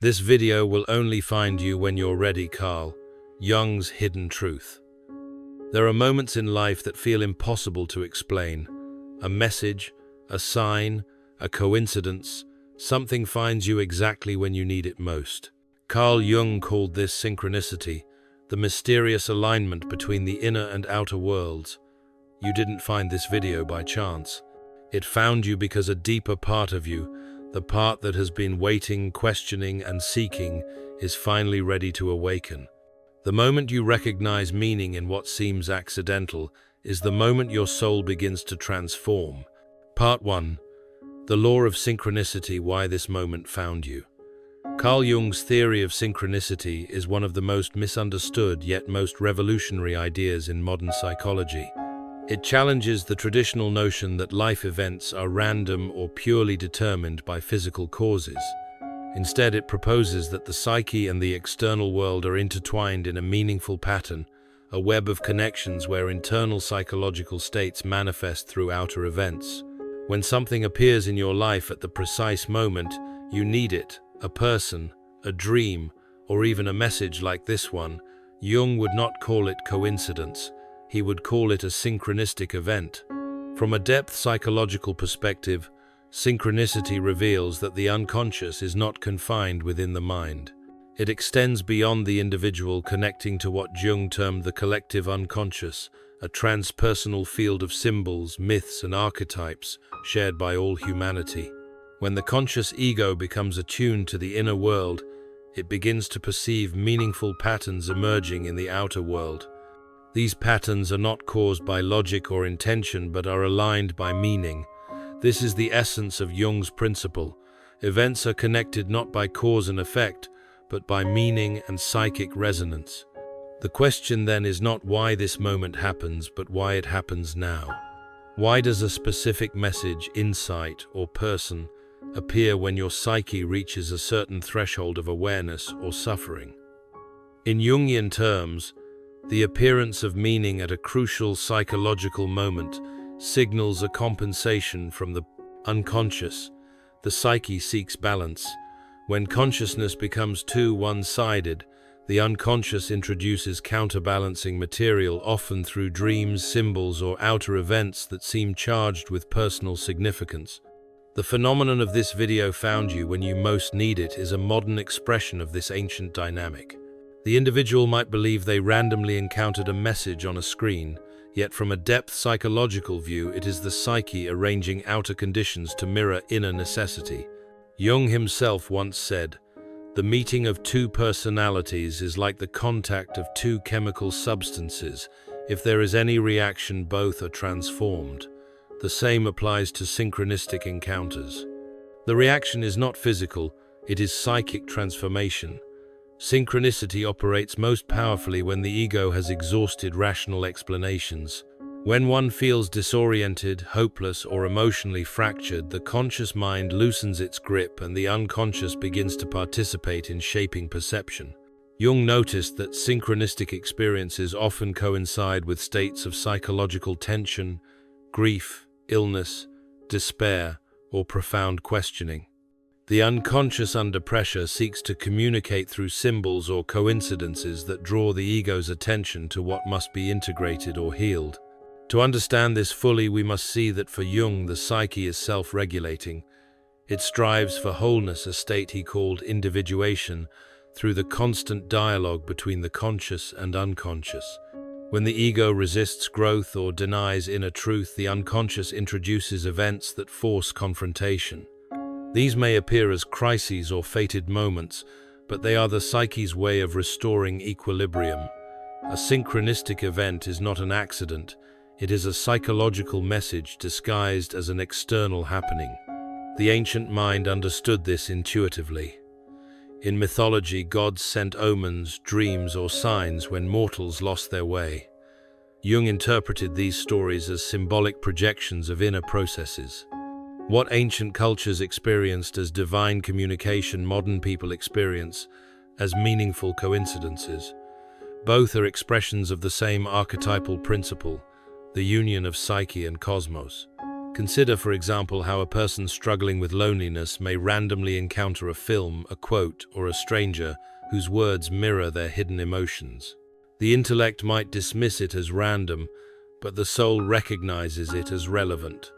This video will only find you when you're ready, Carl. Jung's hidden truth. There are moments in life that feel impossible to explain. A message, a sign, a coincidence, something finds you exactly when you need it most. Carl Jung called this synchronicity, the mysterious alignment between the inner and outer worlds. You didn't find this video by chance. It found you because a deeper part of you, the part that has been waiting, questioning, and seeking, is finally ready to awaken. The moment you recognize meaning in what seems accidental is the moment your soul begins to transform. Part 1. The Law of Synchronicity: Why this moment found you. Carl Jung's theory of synchronicity is one of the most misunderstood yet most revolutionary ideas in modern psychology. It challenges the traditional notion that life events are random or purely determined by physical causes. Instead, it proposes that the psyche and the external world are intertwined in a meaningful pattern, a web of connections where internal psychological states manifest through outer events. When something appears in your life at the precise moment you need it, a person, a dream, or even a message like this one, Jung would not call it coincidence. He would call it a synchronistic event. From a depth psychological perspective, synchronicity reveals that the unconscious is not confined within the mind. It extends beyond the individual, connecting to what Jung termed the collective unconscious, a transpersonal field of symbols, myths, and archetypes shared by all humanity. When the conscious ego becomes attuned to the inner world, it begins to perceive meaningful patterns emerging in the outer world. These patterns are not caused by logic or intention, but are aligned by meaning. This is the essence of Jung's principle. Events are connected not by cause and effect, but by meaning and psychic resonance. The question then is not why this moment happens, but why it happens now. Why does a specific message, insight, or person appear when your psyche reaches a certain threshold of awareness or suffering? In Jungian terms, the appearance of meaning at a crucial psychological moment signals a compensation from the unconscious. The psyche seeks balance. When consciousness becomes too one-sided, the unconscious introduces counterbalancing material, often through dreams, symbols, or outer events that seem charged with personal significance. The phenomenon of this video found you when you most need it is a modern expression of this ancient dynamic. The individual might believe they randomly encountered a message on a screen, yet from a depth psychological view, it is the psyche arranging outer conditions to mirror inner necessity. Jung himself once said, "The meeting of two personalities is like the contact of two chemical substances. If there is any reaction, both are transformed." The same applies to synchronistic encounters. The reaction is not physical, it is psychic transformation. Synchronicity operates most powerfully when the ego has exhausted rational explanations. When one feels disoriented, hopeless, or emotionally fractured, the conscious mind loosens its grip and the unconscious begins to participate in shaping perception. Jung noticed that synchronistic experiences often coincide with states of psychological tension, grief, illness, despair, or profound questioning. The unconscious under pressure seeks to communicate through symbols or coincidences that draw the ego's attention to what must be integrated or healed. To understand this fully, we must see that for Jung, the psyche is self-regulating. It strives for wholeness, a state he called individuation, through the constant dialogue between the conscious and unconscious. When the ego resists growth or denies inner truth, the unconscious introduces events that force confrontation. These may appear as crises or fated moments, but they are the psyche's way of restoring equilibrium. A synchronistic event is not an accident. It is a psychological message disguised as an external happening. The ancient mind understood this intuitively. In mythology, gods sent omens, dreams, or signs when mortals lost their way. Jung interpreted these stories as symbolic projections of inner processes. What ancient cultures experienced as divine communication, modern people experience as meaningful coincidences. Both are expressions of the same archetypal principle, the union of psyche and cosmos. Consider, for example, how a person struggling with loneliness may randomly encounter a film, a quote, or a stranger whose words mirror their hidden emotions. The intellect might dismiss it as random, but the soul recognizes it as relevant.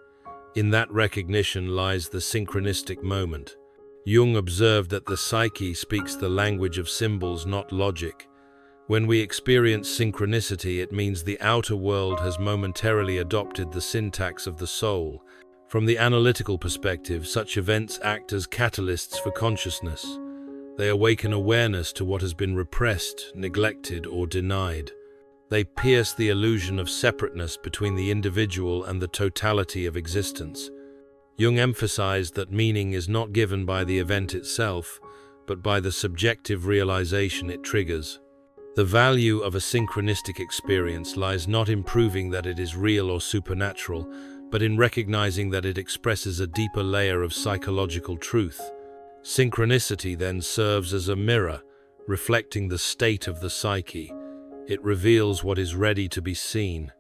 In that recognition lies the synchronistic moment. Jung observed that the psyche speaks the language of symbols, not logic. When we experience synchronicity, it means the outer world has momentarily adopted the syntax of the soul. From the analytical perspective, such events act as catalysts for consciousness. They awaken awareness to what has been repressed, neglected, or denied. They pierce the illusion of separateness between the individual and the totality of existence. Jung emphasized that meaning is not given by the event itself, but by the subjective realization it triggers. The value of a synchronistic experience lies not in proving that it is real or supernatural, but in recognizing that it expresses a deeper layer of psychological truth. Synchronicity then serves as a mirror, reflecting the state of the psyche. It reveals what is ready to be seen.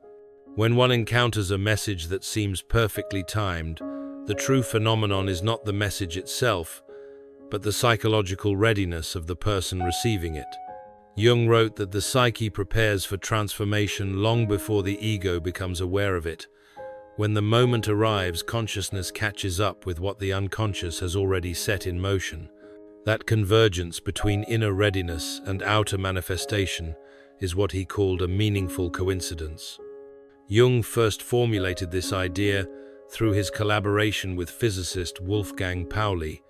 When one encounters a message that seems perfectly timed, the true phenomenon is not the message itself, but the psychological readiness of the person receiving it. Jung wrote that the psyche prepares for transformation long before the ego becomes aware of it. When the moment arrives, consciousness catches up with what the unconscious has already set in motion. That convergence between inner readiness and outer manifestation is what he called a meaningful coincidence. Jung first formulated this idea through his collaboration with physicist Wolfgang Pauli.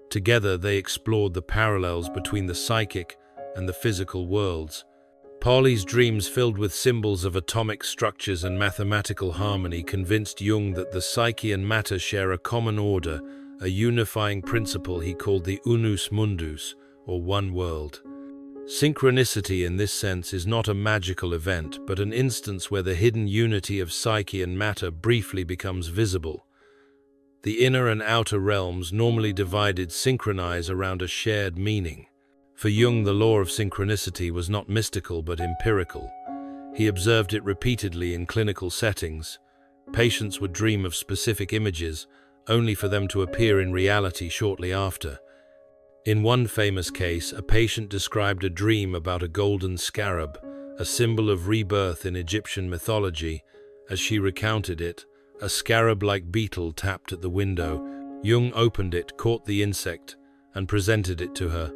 Together they explored the parallels between the psychic and the physical worlds. Pauli's dreams filled with symbols of atomic structures and mathematical harmony convinced Jung that the psyche and matter share a common order, a unifying principle he called the unus mundus, or one world. Synchronicity in this sense is not a magical event, but an instance where the hidden unity of psyche and matter briefly becomes visible. The inner and outer realms, normally divided, synchronize around a shared meaning. For Jung, the law of synchronicity was not mystical but empirical. He observed it repeatedly in clinical settings. Patients would dream of specific images, only for them to appear in reality shortly after. In one famous case, a patient described a dream about a golden scarab, a symbol of rebirth in Egyptian mythology. As she recounted it, a scarab-like beetle tapped at the window. Jung opened it, caught the insect, and presented it to her.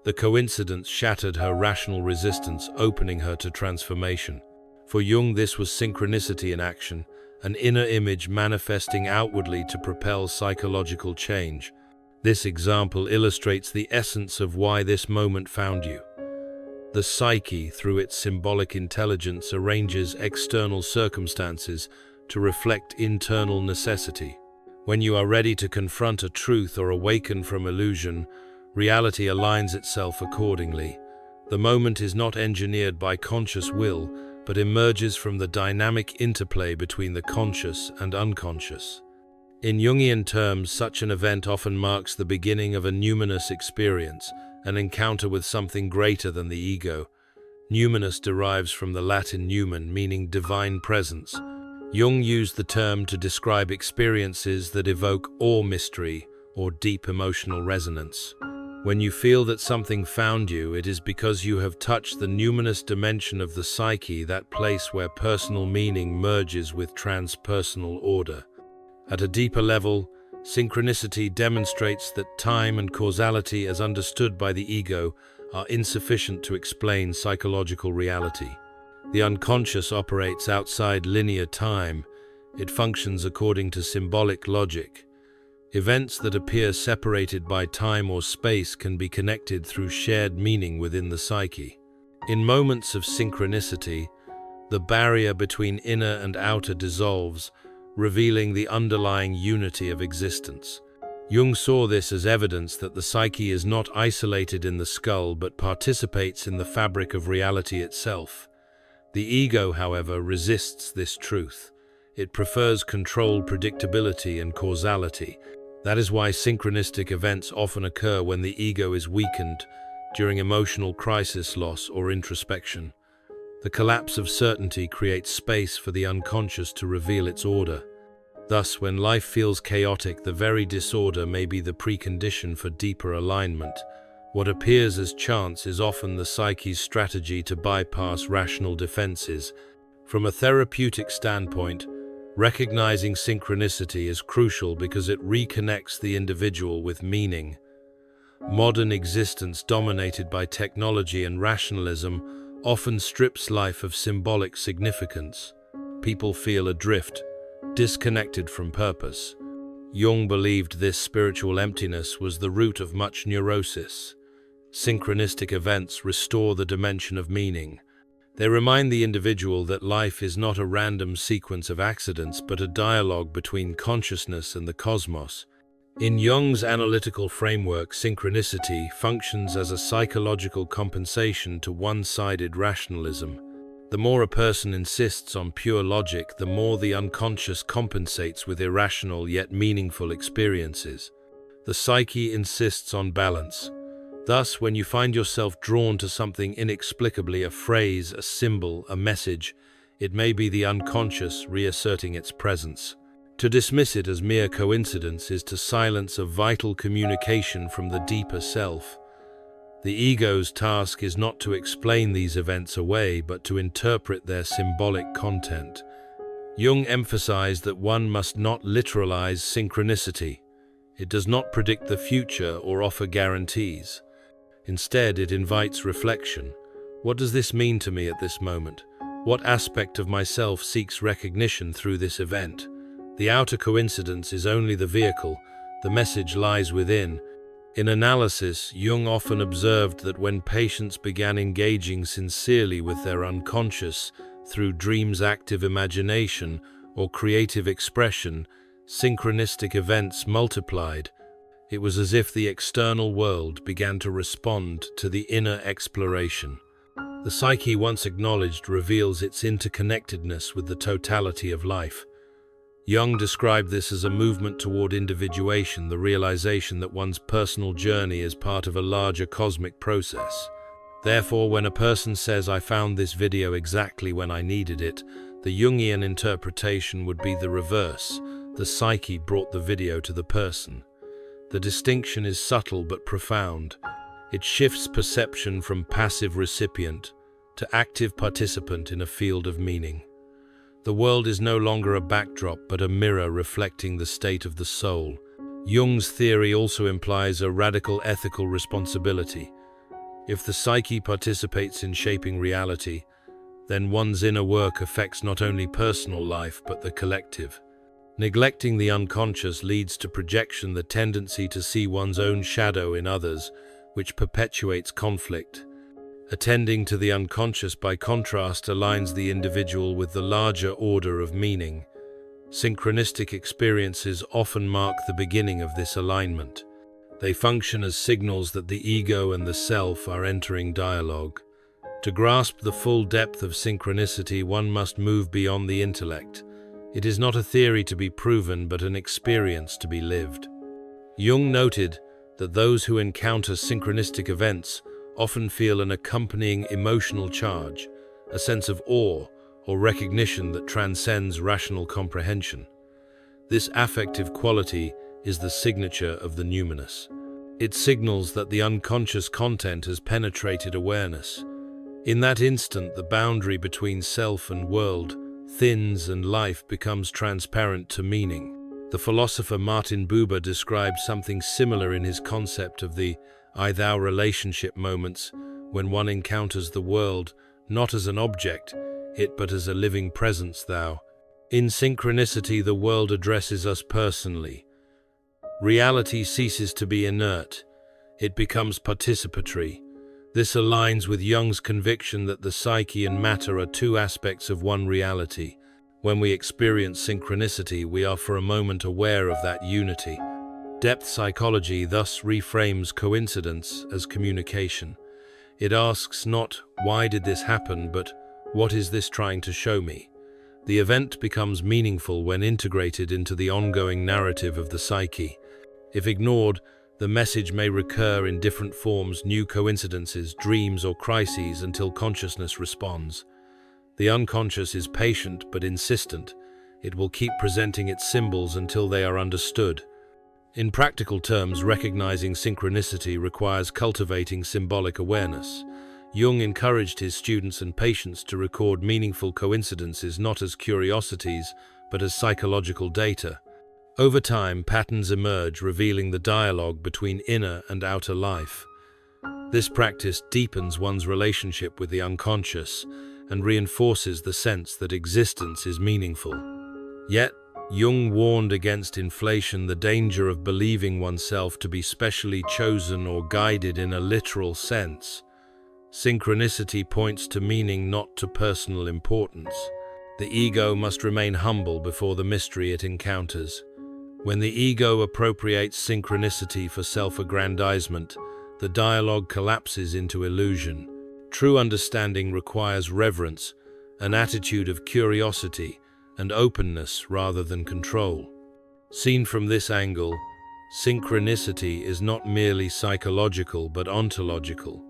The coincidence shattered her rational resistance, opening her to transformation. For Jung, this was synchronicity in action, an inner image manifesting outwardly to propel psychological change. This example illustrates the essence of why this moment found you. The psyche, through its symbolic intelligence, arranges external circumstances to reflect internal necessity. When you are ready to confront a truth or awaken from illusion, reality aligns itself accordingly. The moment is not engineered by conscious will, but emerges from the dynamic interplay between the conscious and unconscious. In Jungian terms, such an event often marks the beginning of a numinous experience, an encounter with something greater than the ego. Numinous derives from the Latin numen, meaning divine presence. Jung used the term to describe experiences that evoke awe, mystery, or deep emotional resonance. When you feel that something found you, it is because you have touched the numinous dimension of the psyche, that place where personal meaning merges with transpersonal order. At a deeper level, synchronicity demonstrates that time and causality, as understood by the ego, are insufficient to explain psychological reality. The unconscious operates outside linear time. It functions according to symbolic logic. Events that appear separated by time or space can be connected through shared meaning within the psyche. In moments of synchronicity, the barrier between inner and outer dissolves, revealing the underlying unity of existence. Jung saw this as evidence that the psyche is not isolated in the skull but participates in the fabric of reality itself. The ego, however, resists this truth. It prefers control, predictability, and causality. That is why synchronistic events often occur when the ego is weakened, during emotional crisis, loss, or introspection. The collapse of certainty creates space for the unconscious to reveal its order. Thus, when life feels chaotic, the very disorder may be the precondition for deeper alignment. What appears as chance is often the psyche's strategy to bypass rational defenses. From a therapeutic standpoint, recognizing synchronicity is crucial because it reconnects the individual with meaning. Modern existence, dominated by technology and rationalism, often strips life of symbolic significance. People feel adrift, disconnected from purpose. Jung believed this spiritual emptiness was the root of much neurosis. Synchronistic events restore the dimension of meaning. They remind the individual that life is not a random sequence of accidents, but a dialogue between consciousness and the cosmos. In Jung's analytical framework, synchronicity functions as a psychological compensation to one-sided rationalism. The more a person insists on pure logic, the more the unconscious compensates with irrational yet meaningful experiences. The psyche insists on balance. Thus, when you find yourself drawn to something inexplicably, a phrase, a symbol, a message, it may be the unconscious reasserting its presence. To dismiss it as mere coincidence is to silence a vital communication from the deeper self. The ego's task is not to explain these events away, but to interpret their symbolic content. Jung emphasized that one must not literalize synchronicity. It does not predict the future or offer guarantees. Instead, it invites reflection. What does this mean to me at this moment? What aspect of myself seeks recognition through this event? The outer coincidence is only the vehicle. The message lies within. In analysis, Jung often observed that when patients began engaging sincerely with their unconscious through dreams, active imagination, or creative expression, synchronistic events multiplied. It was as if the external world began to respond to the inner exploration. The psyche, once acknowledged, reveals its interconnectedness with the totality of life. Jung described this as a movement toward individuation, the realization that one's personal journey is part of a larger cosmic process. Therefore, when a person says, "I found this video exactly when I needed it," the Jungian interpretation would be the reverse. The psyche brought the video to the person. The distinction is subtle but profound. It shifts perception from passive recipient to active participant in a field of meaning. The world is no longer a backdrop but a mirror reflecting the state of the soul. Jung's theory also implies a radical ethical responsibility. If the psyche participates in shaping reality, then one's inner work affects not only personal life but the collective. Neglecting the unconscious leads to projection, the tendency to see one's own shadow in others, which perpetuates conflict. Attending to the unconscious, by contrast, aligns the individual with the larger order of meaning. Synchronistic experiences often mark the beginning of this alignment. They function as signals that the ego and the self are entering dialogue. To grasp the full depth of synchronicity, one must move beyond the intellect. It is not a theory to be proven, but an experience to be lived. Jung noted that those who encounter synchronistic events often feel an accompanying emotional charge, a sense of awe or recognition that transcends rational comprehension. This affective quality is the signature of the numinous. It signals that the unconscious content has penetrated awareness. In that instant, the boundary between self and world thins and life becomes transparent to meaning. The philosopher Martin Buber described something similar in his concept of the I-thou relationship, moments when one encounters the world not as an object, but as a living presence, thou. In synchronicity, the world addresses us personally. Reality ceases to be inert. It becomes participatory. This aligns with Jung's conviction that the psyche and matter are two aspects of one reality. When we experience synchronicity, we are for a moment aware of that unity. Depth psychology thus reframes coincidence as communication. It asks not, "Why did this happen?" but "What is this trying to show me?" The event becomes meaningful when integrated into the ongoing narrative of the psyche. If ignored, the message may recur in different forms, new coincidences, dreams, or crises, until consciousness responds. The unconscious is patient but insistent. It will keep presenting its symbols until they are understood. In practical terms, recognizing synchronicity requires cultivating symbolic awareness. Jung encouraged his students and patients to record meaningful coincidences not as curiosities, but as psychological data. Over time, patterns emerge, revealing the dialogue between inner and outer life. This practice deepens one's relationship with the unconscious and reinforces the sense that existence is meaningful. Yet, Jung warned against inflation, the danger of believing oneself to be specially chosen or guided in a literal sense. Synchronicity points to meaning, not to personal importance. The ego must remain humble before the mystery it encounters. When the ego appropriates synchronicity for self-aggrandizement, the dialogue collapses into illusion. True understanding requires reverence, an attitude of curiosity and openness rather than control. Seen from this angle, synchronicity is not merely psychological but ontological.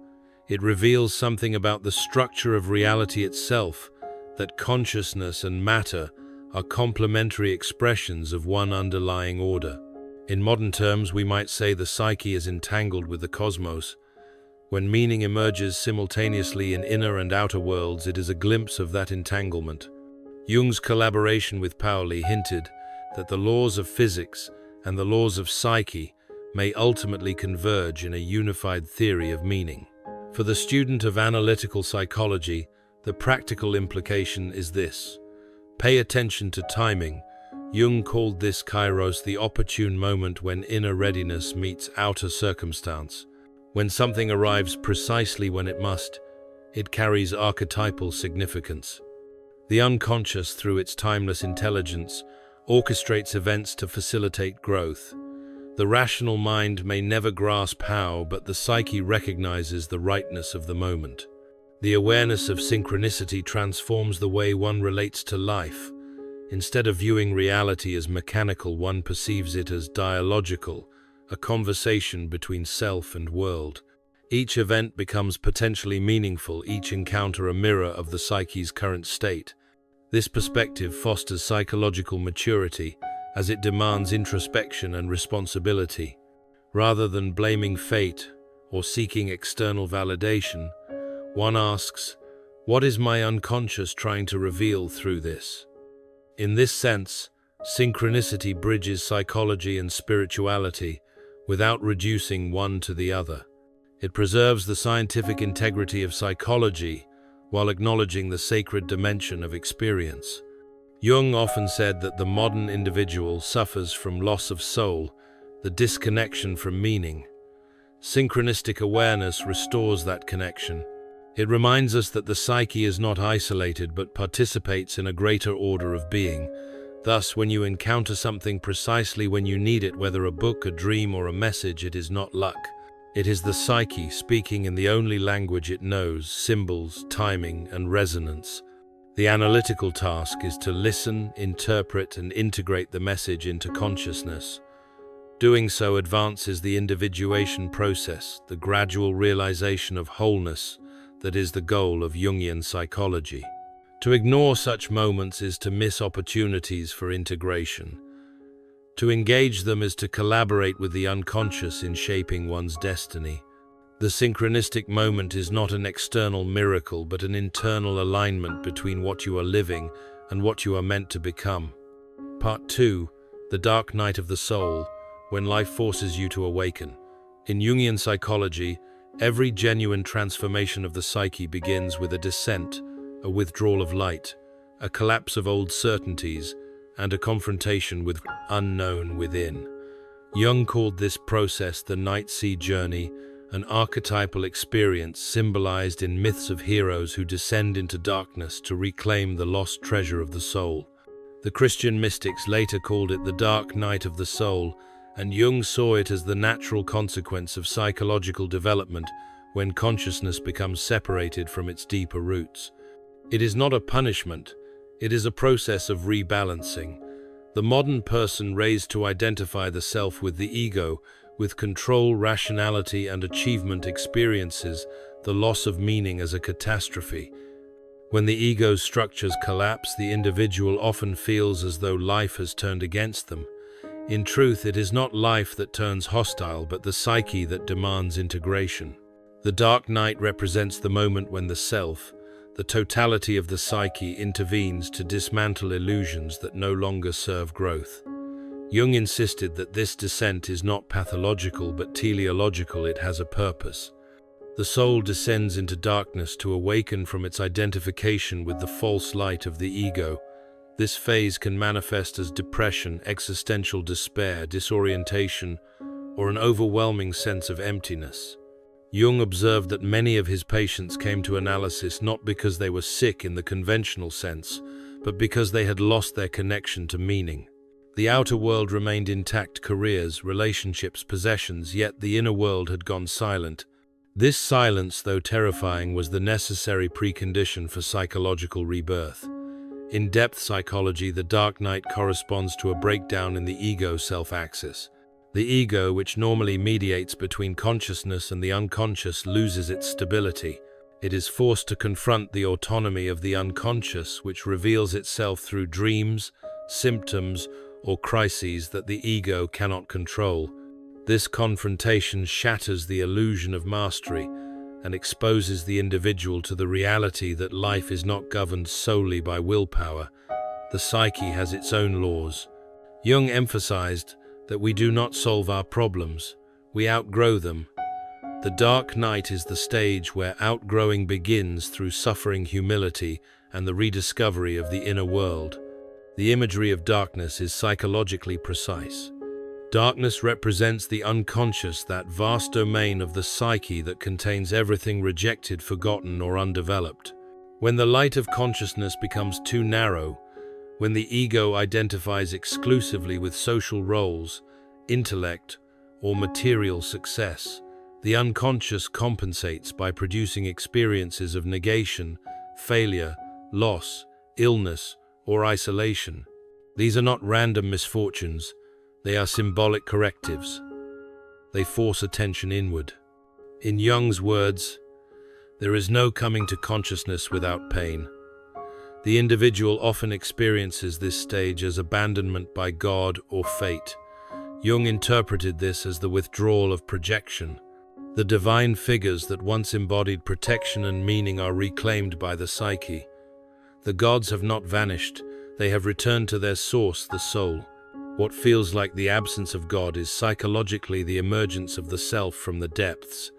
It reveals something about the structure of reality itself, that consciousness and matter are complementary expressions of one underlying order. In modern terms, we might say the psyche is entangled with the cosmos. When meaning emerges simultaneously in inner and outer worlds, it is a glimpse of that entanglement. Jung's collaboration with Pauli hinted that the laws of physics and the laws of psyche may ultimately converge in a unified theory of meaning. For the student of analytical psychology, the practical implication is this: pay attention to timing. Jung called this kairos, the opportune moment when inner readiness meets outer circumstance. When something arrives precisely when it must, it carries archetypal significance. The unconscious, through its timeless intelligence, orchestrates events to facilitate growth. The rational mind may never grasp how, but the psyche recognizes the rightness of the moment. The awareness of synchronicity transforms the way one relates to life. Instead of viewing reality as mechanical, one perceives it as dialogical, a conversation between self and world. Each event becomes potentially meaningful, each encounter a mirror of the psyche's current state. This perspective fosters psychological maturity, as it demands introspection and responsibility. Rather than blaming fate or seeking external validation, one asks, what is my unconscious trying to reveal through this? In this sense, synchronicity bridges psychology and spirituality without reducing one to the other. It preserves the scientific integrity of psychology while acknowledging the sacred dimension of experience. Jung often said that the modern individual suffers from loss of soul, the disconnection from meaning. Synchronistic awareness restores that connection. It reminds us that the psyche is not isolated but participates in a greater order of being. Thus, when you encounter something precisely when you need it, whether a book, a dream, or a message, it is not luck. It is the psyche speaking in the only language it knows: symbols, timing, and resonance. The analytical task is to listen, interpret, and integrate the message into consciousness. Doing so advances the individuation process, the gradual realization of wholeness that is the goal of Jungian psychology. To ignore such moments is to miss opportunities for integration. To engage them is to collaborate with the unconscious in shaping one's destiny. The synchronistic moment is not an external miracle, but an internal alignment between what you are living and what you are meant to become. Part 2. The dark night of the soul, when life forces you to awaken. In Jungian psychology, every genuine transformation of the psyche begins with a descent, a withdrawal of light, a collapse of old certainties, and a confrontation with unknown within. Jung called this process the night sea journey, an archetypal experience symbolized in myths of heroes who descend into darkness to reclaim the lost treasure of the soul. The Christian mystics later called it the dark night of the soul, and Jung saw it as the natural consequence of psychological development when consciousness becomes separated from its deeper roots. It is not a punishment, it is a process of rebalancing. The modern person raised to identify the self with the ego, with control, rationality, and achievement experiences the loss of meaning as a catastrophe. When the ego's structures collapse, the individual often feels as though life has turned against them. In truth, it is not life that turns hostile, but the psyche that demands integration. The dark night represents the moment when the self, the totality of the psyche, intervenes to dismantle illusions that no longer serve growth. Jung insisted that this descent is not pathological but teleological. It has a purpose. The soul descends into darkness to awaken from its identification with the false light of the ego. This phase can manifest as depression, existential despair, disorientation, or an overwhelming sense of emptiness. Jung observed that many of his patients came to analysis not because they were sick in the conventional sense, but because they had lost their connection to meaning. The outer world remained intact: careers, relationships, possessions, yet the inner world had gone silent. This silence, though terrifying, was the necessary precondition for psychological rebirth. In depth psychology, the dark night corresponds to a breakdown in the ego self-axis. The ego, which normally mediates between consciousness and the unconscious, loses its stability. It is forced to confront the autonomy of the unconscious, which reveals itself through dreams, symptoms, or crises that the ego cannot control. This confrontation shatters the illusion of mastery and exposes the individual to the reality that life is not governed solely by willpower. The psyche has its own laws. Jung emphasized that we do not solve our problems, we outgrow them. The dark night is the stage where outgrowing begins through suffering, humility, and the rediscovery of the inner world. The imagery of darkness is psychologically precise. Darkness represents the unconscious, that vast domain of the psyche that contains everything rejected, forgotten, or undeveloped. When the light of consciousness becomes too narrow, when the ego identifies exclusively with social roles, intellect, or material success, the unconscious compensates by producing experiences of negation, failure, loss, illness, or isolation. These are not random misfortunes, they are symbolic correctives. They force attention inward. In Jung's words, there is no coming to consciousness without pain. The individual often experiences this stage as abandonment by God or fate. Jung interpreted this as the withdrawal of projection. The divine figures that once embodied protection and meaning are reclaimed by the psyche. The gods have not vanished, they have returned to their source, the soul. What feels like the absence of God is psychologically the emergence of the self from the depths.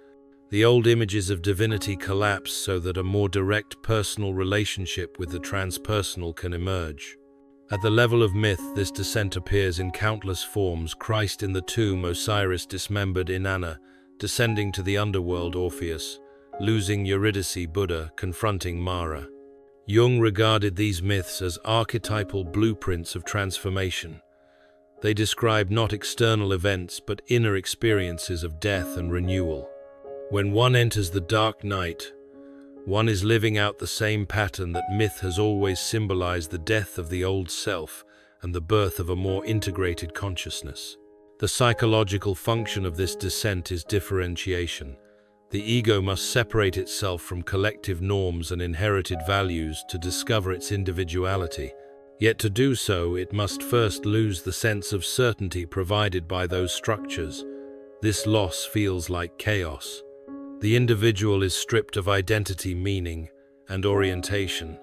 The old images of divinity collapse so that a more direct personal relationship with the transpersonal can emerge. At the level of myth, this descent appears in countless forms: Christ in the tomb, Osiris dismembered, Inanna descending to the underworld, Orpheus losing Eurydice, Buddha confronting Mara. Jung regarded these myths as archetypal blueprints of transformation. They describe not external events but inner experiences of death and renewal. When one enters the dark night, one is living out the same pattern that myth has always symbolized: the death of the old self and the birth of a more integrated consciousness. The psychological function of this descent is differentiation. The ego must separate itself from collective norms and inherited values to discover its individuality. Yet to do so, it must first lose the sense of certainty provided by those structures. This loss feels like chaos. The individual is stripped of identity, meaning, and orientation.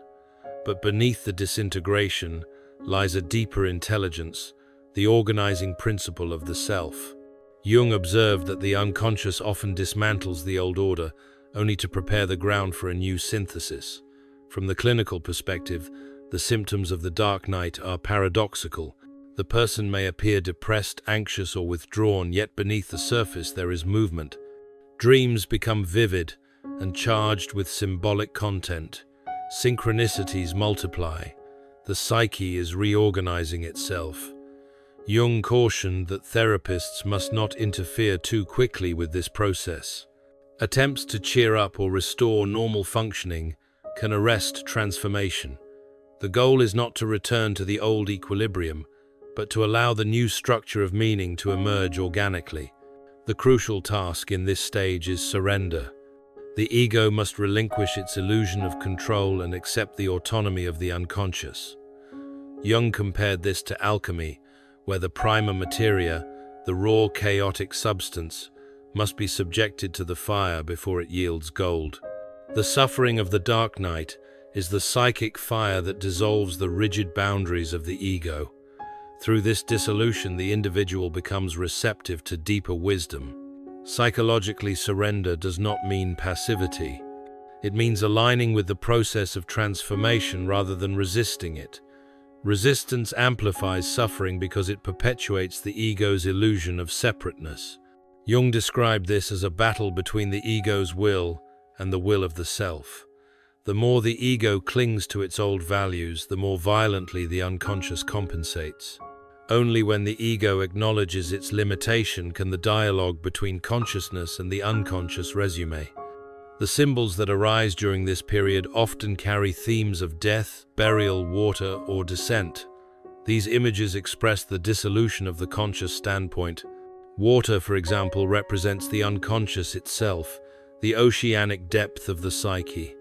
But beneath the disintegration lies a deeper intelligence, the organizing principle of the self. Jung observed that the unconscious often dismantles the old order, only to prepare the ground for a new synthesis. From the clinical perspective, the symptoms of the dark night are paradoxical. The person may appear depressed, anxious, or withdrawn, yet beneath the surface there is movement. Dreams become vivid and charged with symbolic content. Synchronicities multiply. The psyche is reorganizing itself. Jung cautioned that therapists must not interfere too quickly with this process. Attempts to cheer up or restore normal functioning can arrest transformation. The goal is not to return to the old equilibrium, but to allow the new structure of meaning to emerge organically. The crucial task in this stage is surrender. The ego must relinquish its illusion of control and accept the autonomy of the unconscious. Jung compared this to alchemy, where the prima materia, the raw chaotic substance, must be subjected to the fire before it yields gold. The suffering of the dark night is the psychic fire that dissolves the rigid boundaries of the ego. Through this dissolution, the individual becomes receptive to deeper wisdom. Psychologically, surrender does not mean passivity. It means aligning with the process of transformation rather than resisting it. Resistance amplifies suffering because it perpetuates the ego's illusion of separateness. Jung described this as a battle between the ego's will and the will of the self. The more the ego clings to its old values, the more violently the unconscious compensates. Only when the ego acknowledges its limitation can the dialogue between consciousness and the unconscious resume. The symbols that arise during this period often carry themes of death, burial, water, or descent. These images express the dissolution of the conscious standpoint. Water, for example, represents the unconscious itself, the oceanic depth of the psyche.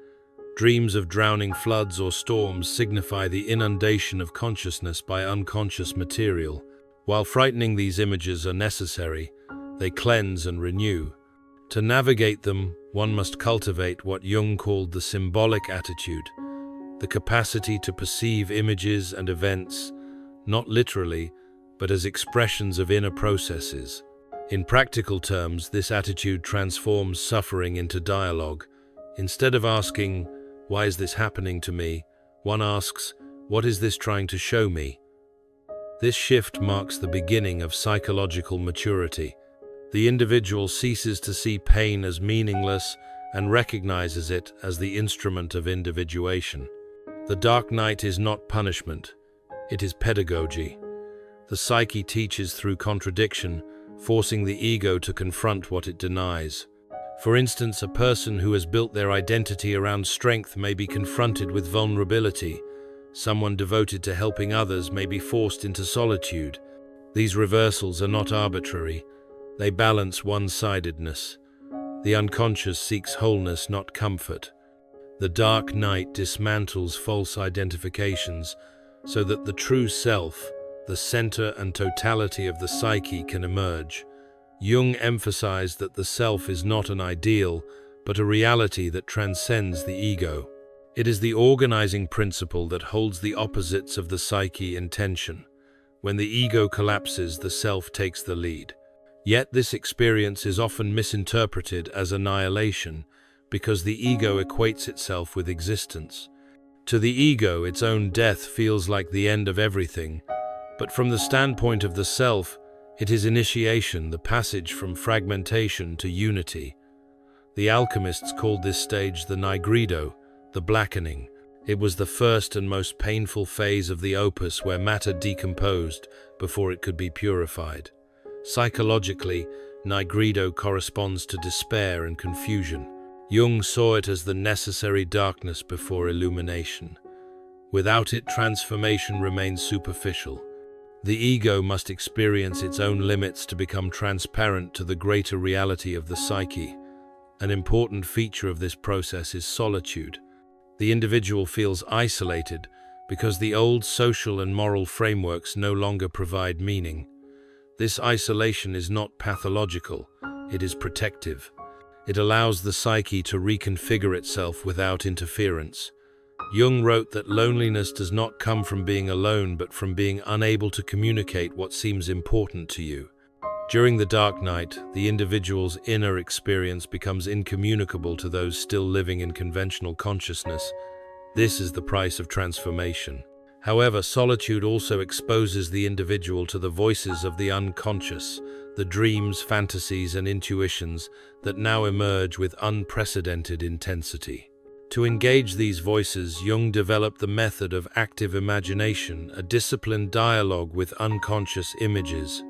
Dreams of drowning floods or storms signify the inundation of consciousness by unconscious material. While frightening, these images are necessary. They cleanse and renew. To navigate them, one must cultivate what Jung called the symbolic attitude, the capacity to perceive images and events, not literally, but as expressions of inner processes. In practical terms, this attitude transforms suffering into dialogue. Instead of asking, "Why is this happening to me?" one asks, "What is this trying to show me?" This shift marks the beginning of psychological maturity. The individual ceases to see pain as meaningless and recognizes it as the instrument of individuation. The dark night is not punishment, it is pedagogy. The psyche teaches through contradiction, forcing the ego to confront what it denies. For instance, a person who has built their identity around strength may be confronted with vulnerability. Someone devoted to helping others may be forced into solitude. These reversals are not arbitrary. They balance one-sidedness. The unconscious seeks wholeness, not comfort. The dark night dismantles false identifications so that the true self, the center and totality of the psyche, can emerge. Jung emphasized that the self is not an ideal, but a reality that transcends the ego. It is the organizing principle that holds the opposites of the psyche in tension. When the ego collapses, the self takes the lead. Yet this experience is often misinterpreted as annihilation because the ego equates itself with existence. To the ego, its own death feels like the end of everything, but from the standpoint of the self, it is initiation, the passage from fragmentation to unity. The alchemists called this stage the nigredo, the blackening. It was the first and most painful phase of the opus where matter decomposed before it could be purified. Psychologically, nigredo corresponds to despair and confusion. Jung saw it as the necessary darkness before illumination. Without it, transformation remains superficial. The ego must experience its own limits to become transparent to the greater reality of the psyche. An important feature of this process is solitude. The individual feels isolated because the old social and moral frameworks no longer provide meaning. This isolation is not pathological, it is protective. It allows the psyche to reconfigure itself without interference. Jung wrote that loneliness does not come from being alone, but from being unable to communicate what seems important to you. During the dark night, the individual's inner experience becomes incommunicable to those still living in conventional consciousness. This is the price of transformation. However, solitude also exposes the individual to the voices of the unconscious, the dreams, fantasies, and intuitions that now emerge with unprecedented intensity. To engage these voices, Jung developed the method of active imagination, a disciplined dialogue with unconscious images.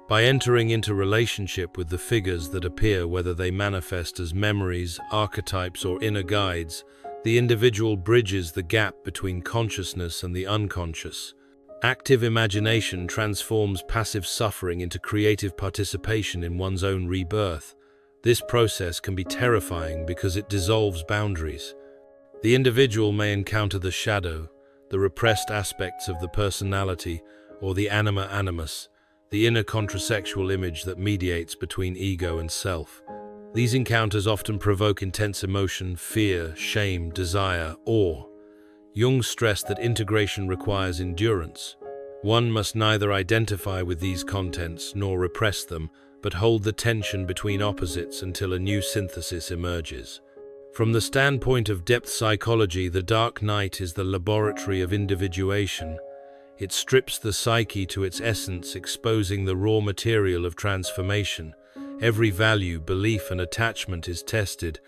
By entering into relationship with the figures that appear, whether they manifest as memories, archetypes, or inner guides, the individual bridges the gap between consciousness and the unconscious. Active imagination transforms passive suffering into creative participation in one's own rebirth. This process can be terrifying because it dissolves boundaries. The individual may encounter the shadow, the repressed aspects of the personality, or the anima animus, the inner contrasexual image that mediates between ego and self. These encounters often provoke intense emotion, fear, shame, desire, awe. Jung stressed that integration requires endurance. One must neither identify with these contents nor repress them, but hold the tension between opposites until a new synthesis emerges. From the standpoint of depth psychology, the dark night is the laboratory of individuation. It strips the psyche to its essence, exposing the raw material of transformation. Every value, belief, and attachment is tested.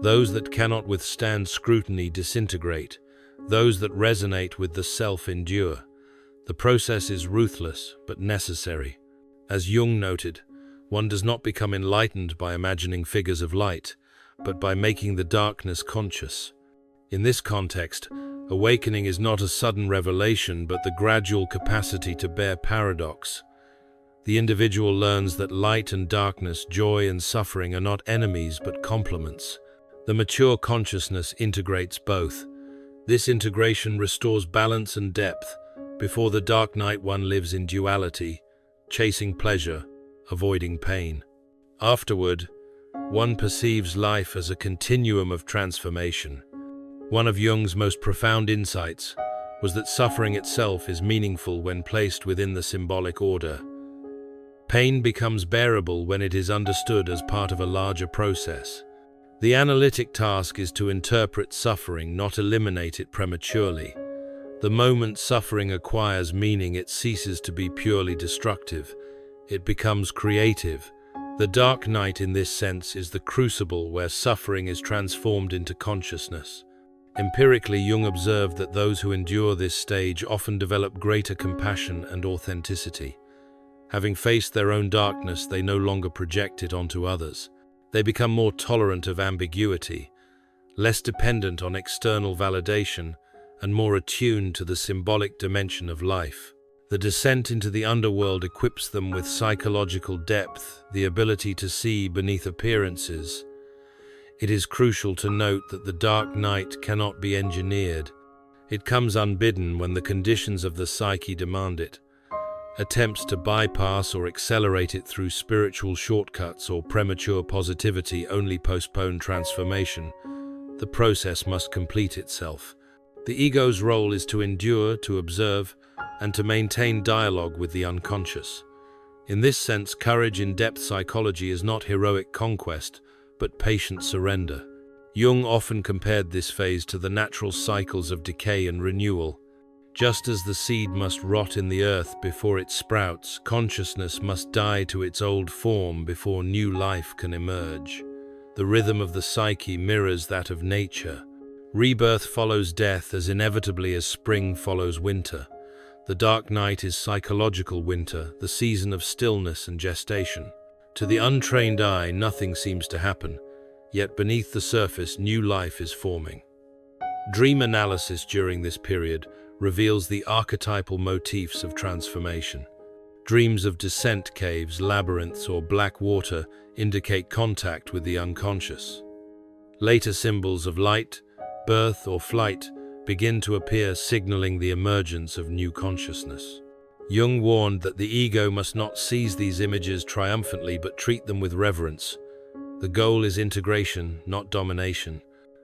Those that cannot withstand scrutiny disintegrate. Those that resonate with the self endure. The process is ruthless, but necessary. As Jung noted, one does not become enlightened by imagining figures of light, but by making the darkness conscious. In this context, awakening is not a sudden revelation, but the gradual capacity to bear paradox. The individual learns that light and darkness, joy and suffering are not enemies but complements. The mature consciousness integrates both. This integration restores balance and depth. Before the dark night, one lives in duality, chasing pleasure, avoiding pain. Afterward, one perceives life as a continuum of transformation. One of Jung's most profound insights was that suffering itself is meaningful when placed within the symbolic order. Pain becomes bearable when it is understood as part of a larger process. The analytic task is to interpret suffering, not eliminate it prematurely. The moment suffering acquires meaning, it ceases to be purely destructive. It becomes creative. The dark night in this sense is the crucible where suffering is transformed into consciousness. Empirically, Jung observed that those who endure this stage often develop greater compassion and authenticity. Having faced their own darkness, they no longer project it onto others. They become more tolerant of ambiguity, less dependent on external validation, and more attuned to the symbolic dimension of life. The descent into the underworld equips them with psychological depth, the ability to see beneath appearances. It is crucial to note that the dark night cannot be engineered. It comes unbidden when the conditions of the psyche demand it. Attempts to bypass or accelerate it through spiritual shortcuts or premature positivity only postpone transformation. The process must complete itself. The ego's role is to endure, to observe, and to maintain dialogue with the unconscious. In this sense, courage in depth psychology is not heroic conquest, but patient surrender. Jung often compared this phase to the natural cycles of decay and renewal. Just as the seed must rot in the earth before it sprouts, consciousness must die to its old form before new life can emerge. The rhythm of the psyche mirrors that of nature. Rebirth follows death as inevitably as spring follows winter. The dark night is psychological winter, the season of stillness and gestation. To the untrained eye, nothing seems to happen, yet beneath the surface, new life is forming. Dream analysis during this period reveals the archetypal motifs of transformation. Dreams of descent caves, labyrinths, or black water indicate contact with the unconscious. Later symbols of light, birth, or flight begin to appear, signaling the emergence of new consciousness. Jung warned that the ego must not seize these images triumphantly but treat them with reverence. The goal is integration, not domination.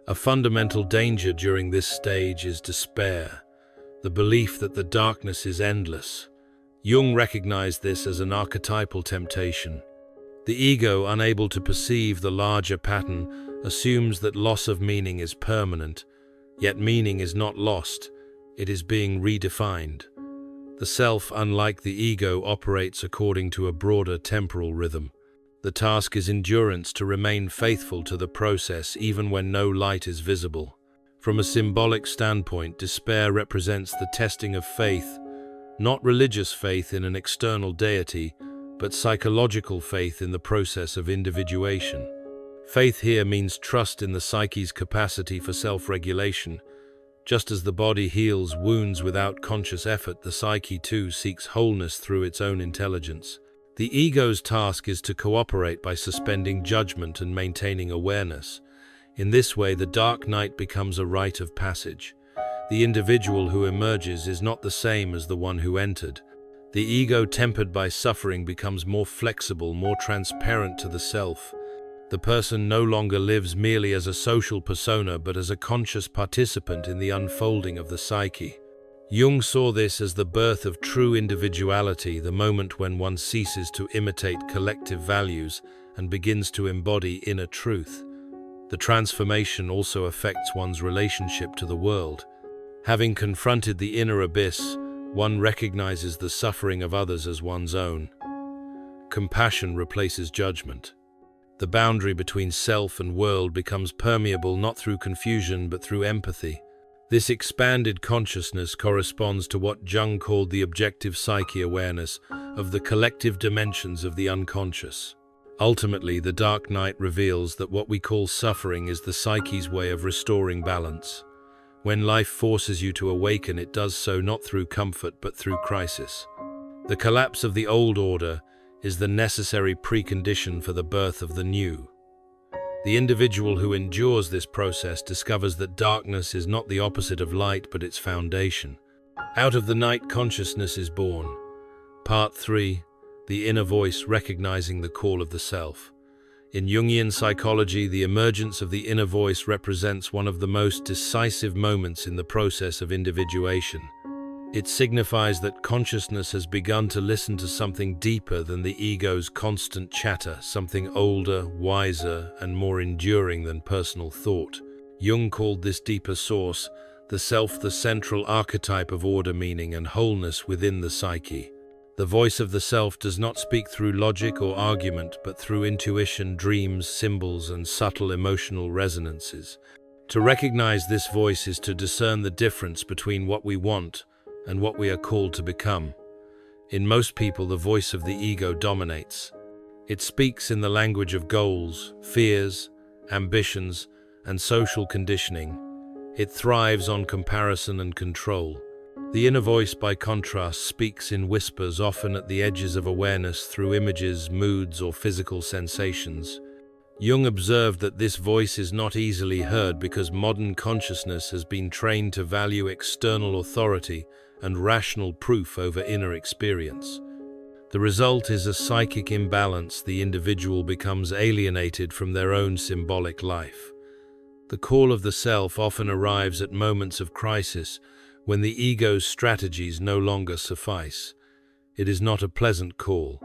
A fundamental danger during this stage is despair, the belief that the darkness is endless. Jung recognized this as an archetypal temptation. The ego, unable to perceive the larger pattern, assumes that loss of meaning is permanent, yet meaning is not lost, it is being redefined. The self, unlike the ego, operates according to a broader temporal rhythm. The task is endurance, to remain faithful to the process even when no light is visible. From a symbolic standpoint, despair represents the testing of faith, not religious faith in an external deity, but psychological faith in the process of individuation. Faith here means trust in the psyche's capacity for self-regulation. Just as the body heals wounds without conscious effort, the psyche too seeks wholeness through its own intelligence. The ego's task is to cooperate by suspending judgment and maintaining awareness. In this way, the dark night becomes a rite of passage. The individual who emerges is not the same as the one who entered. The ego, tempered by suffering, becomes more flexible, more transparent to the self. The person no longer lives merely as a social persona, but as a conscious participant in the unfolding of the psyche. Jung saw this as the birth of true individuality, the moment when one ceases to imitate collective values and begins to embody inner truth. The transformation also affects one's relationship to the world. Having confronted the inner abyss, one recognizes the suffering of others as one's own. Compassion replaces judgment. The boundary between self and world becomes permeable not through confusion but through empathy. This expanded consciousness corresponds to what Jung called the objective psyche awareness of the collective dimensions of the unconscious. Ultimately, the dark night reveals that what we call suffering is the psyche's way of restoring balance. When life forces you to awaken, it does so not through comfort but through crisis. The collapse of the old order is the necessary precondition for the birth of the new. The individual who endures this process discovers that darkness is not the opposite of light but its foundation. Out of the night, consciousness is born. Part 3. The inner voice recognizing the call of the self. In Jungian psychology, the emergence of the inner voice represents one of the most decisive moments in the process of individuation. It signifies that consciousness has begun to listen to something deeper than the ego's constant chatter, something older, wiser, and more enduring than personal thought. Jung called this deeper source, the self, the central archetype of order, meaning, and wholeness within the psyche. The voice of the self does not speak through logic or argument, but through intuition, dreams, symbols, and subtle emotional resonances. To recognize this voice is to discern the difference between what we want and what we are called to become. In most people, the voice of the ego dominates. It speaks in the language of goals, fears, ambitions, and social conditioning. It thrives on comparison and control. The inner voice, by contrast, speaks in whispers, often at the edges of awareness through images, moods, or physical sensations. Jung observed that this voice is not easily heard because modern consciousness has been trained to value external authority and rational proof over inner experience. The result is a psychic imbalance. The individual becomes alienated from their own symbolic life. The call of the self often arrives at moments of crisis, when the ego's strategies no longer suffice. It is not a pleasant call.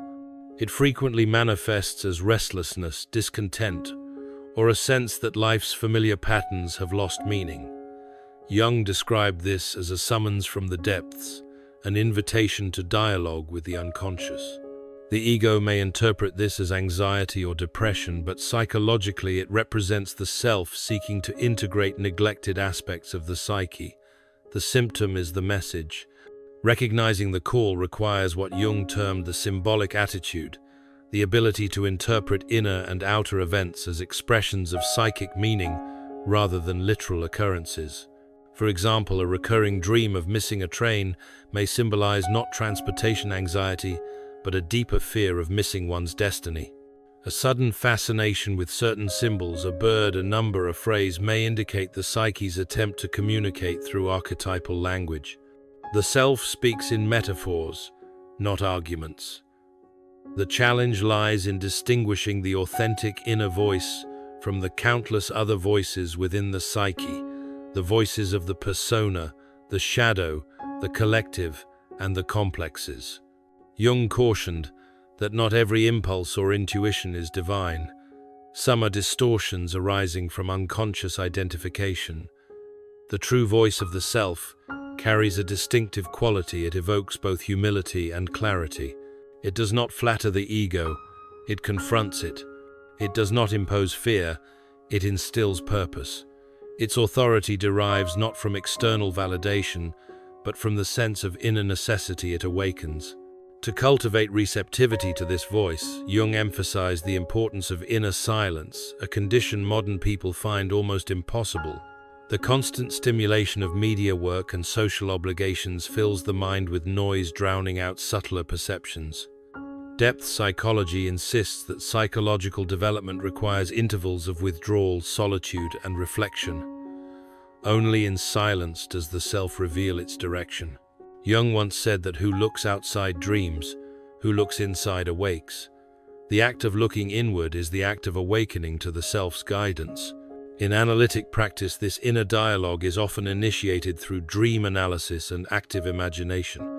It frequently manifests as restlessness, discontent, or a sense that life's familiar patterns have lost meaning. Jung described this as a summons from the depths, an invitation to dialogue with the unconscious. The ego may interpret this as anxiety or depression, but psychologically it represents the self seeking to integrate neglected aspects of the psyche. The symptom is the message. Recognizing the call requires what Jung termed the symbolic attitude, the ability to interpret inner and outer events as expressions of psychic meaning rather than literal occurrences. For example, a recurring dream of missing a train may symbolize not transportation anxiety, but a deeper fear of missing one's destiny. A sudden fascination with certain symbols, a bird, a number, a phrase, may indicate the psyche's attempt to communicate through archetypal language. The self speaks in metaphors, not arguments. The challenge lies in distinguishing the authentic inner voice from the countless other voices within the psyche, the voices of the persona, the shadow, the collective, and the complexes. Jung cautioned that not every impulse or intuition is divine. Some are distortions arising from unconscious identification. The true voice of the self carries a distinctive quality. It evokes both humility and clarity. It does not flatter the ego, it confronts it. It does not impose fear, it instills purpose. Its authority derives not from external validation, but from the sense of inner necessity it awakens. To cultivate receptivity to this voice, Jung emphasized the importance of inner silence, a condition modern people find almost impossible. The constant stimulation of media work and social obligations fills the mind with noise, drowning out subtler perceptions. Depth psychology insists that psychological development requires intervals of withdrawal, solitude, and reflection. Only in silence does the self reveal its direction. Jung once said that who looks outside dreams, who looks inside awakes. The act of looking inward is the act of awakening to the self's guidance. In analytic practice, this inner dialogue is often initiated through dream analysis and active imagination.